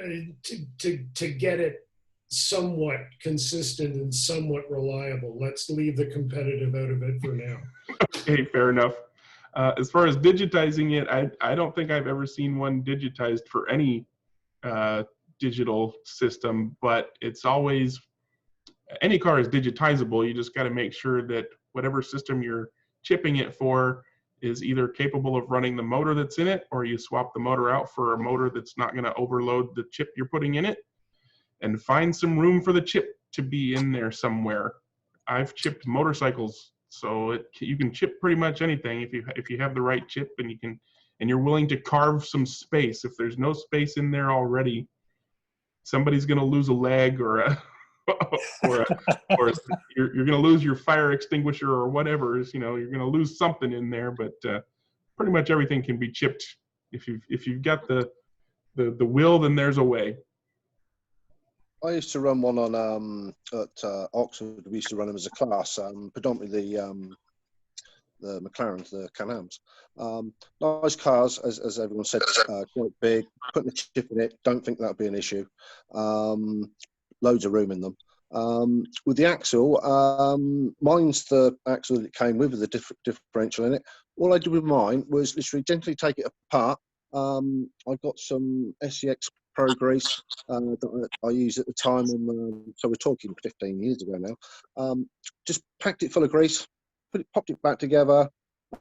To get it somewhat consistent and somewhat reliable. Let's leave the competitive out of it for now. Okay, fair enough. As far as digitizing it, I don't think I've ever seen one digitized for any digital system, but it's always, any car is digitizable. You just got to make sure that whatever system you're chipping it for is either capable of running the motor that's in it, or you swap the motor out for a motor that's not going to overload the chip you're putting in it, and find some room for the chip to be in there somewhere. I've chipped motorcycles, so you can chip pretty much anything if you have the right chip and you're willing to carve some space. If there's no space in there already, somebody's going to lose a leg or you're going to lose your fire extinguisher or whatever. You're going to lose something in there, but pretty much everything can be chipped. If you've got the will, then there's a way. I used to run one on at Oxford. We used to run them as a class, predominantly the McLarens, the Can-Ams. Nice cars, as everyone said, quite big. Putting a chip in it, don't think that'll be an issue. Loads of room in them. With the axle, mine's the axle that it came with the differential in it. All I did with mine was literally gently take it apart. I got some SEX Pro grease that I used at the time, so we're talking 15 years ago now. Just packed it full of grease, popped it back together.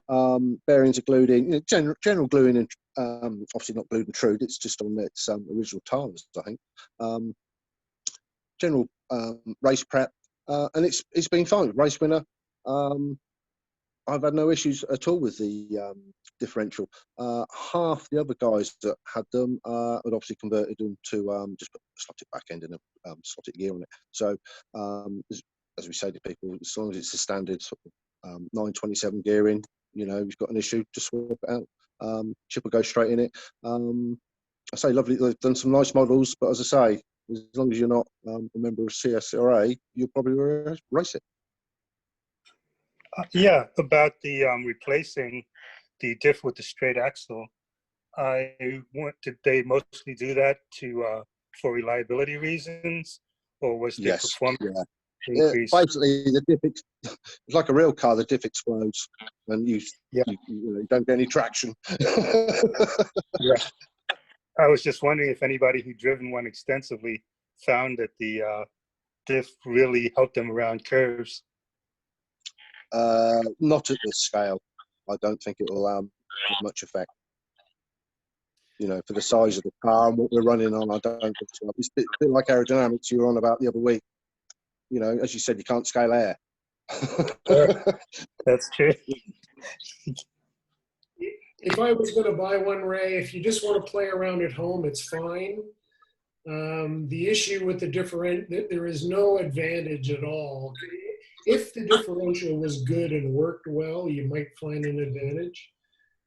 Bearings are glued in, general gluing, and obviously not glued and trued. It's just on its original tires, I think. General race prep, and it's been fine. Race winner. I've had no issues at all with the differential. Half the other guys that had them had obviously converted them to just put a slotted back end and a slotted gear on it. So as we say to people, as long as it's a standard sort of 927 gearing, you've got an issue, just swap it out. Chip will go straight in it. I say lovely. They've done some nice models, but as I say, as long as you're not a member of CSRA, you'll probably race it. Yeah, about the replacing the diff with the straight axle. Did they mostly do that for reliability reasons, or was the performance increase? Basically, the diff, it's like a real car. The diff explodes, and you don't get any traction. Yeah, I was just wondering if anybody who driven one extensively found that the diff really helped them around curves. Not at this scale. I don't think it will have much effect. For the size of the car and what we're running on, I don't think so. It's a bit like aerodynamics you were on about the other week. As you said, you can't scale air. That's true. If I was going to buy one, Ray, if you just want to play around at home, it's fine. The issue with the there is no advantage at all. If the differential was good and worked well, you might find an advantage.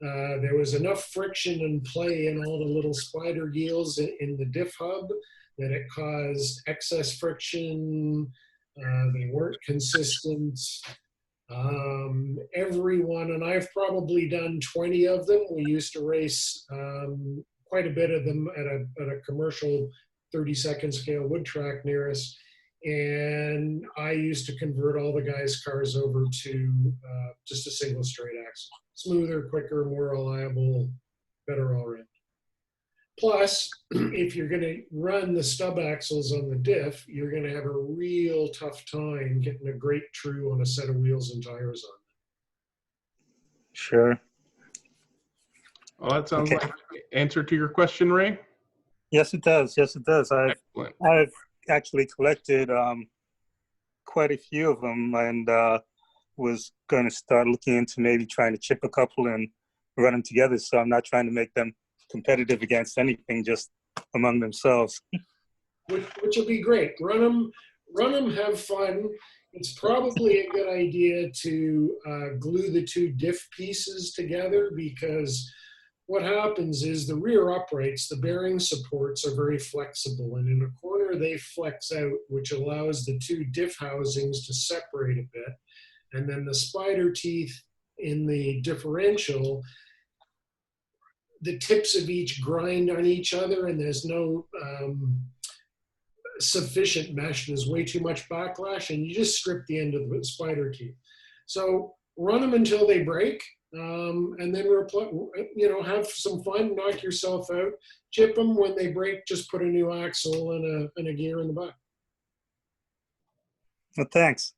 There was enough friction and play in all the little spider gears in the diff hub that it caused excess friction. They weren't consistent. Everyone, and I've probably done 20 of them. We used to race quite a bit of them at a commercial 30-second scale wood track near us. And I used to convert all the guys' cars over to just a single straight axle. Smoother, quicker, more reliable, better all around. Plus, if you're going to run the stub axles on the diff, you're going to have a real tough time getting a great true on a set of wheels and tires on them. Sure. Well, that sounds like an answer to your question, Ray. Yes, it does. Yes, it does. I've actually collected quite a few of them, and was going to start looking into maybe trying to chip a couple and run them together. So I'm not trying to make them competitive against anything, just among themselves. Which will be great. Run them, have fun. It's probably a good idea to glue the two diff pieces together, because what happens is the rear uprights, the bearing supports are very flexible, and in a corner they flex out, which allows the two diff housings to separate a bit. And then the spider teeth in the differential, the tips of each grind on each other, and there's no sufficient mesh. There's way too much backlash, and you just strip the end of the spider teeth. So run them until they break, and then have some fun, knock yourself out, chip them. When they break, just put a new axle and a gear in the back. Well, thanks.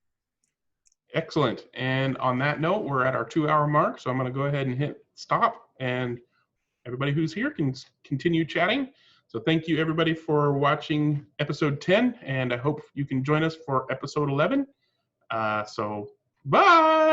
Excellent. And on that note, we're at our 2-hour mark, so I'm going to go ahead and hit stop, and everybody who's here can continue chatting. So thank you, everybody, for watching episode 10, and I hope you can join us for episode 11. So bye.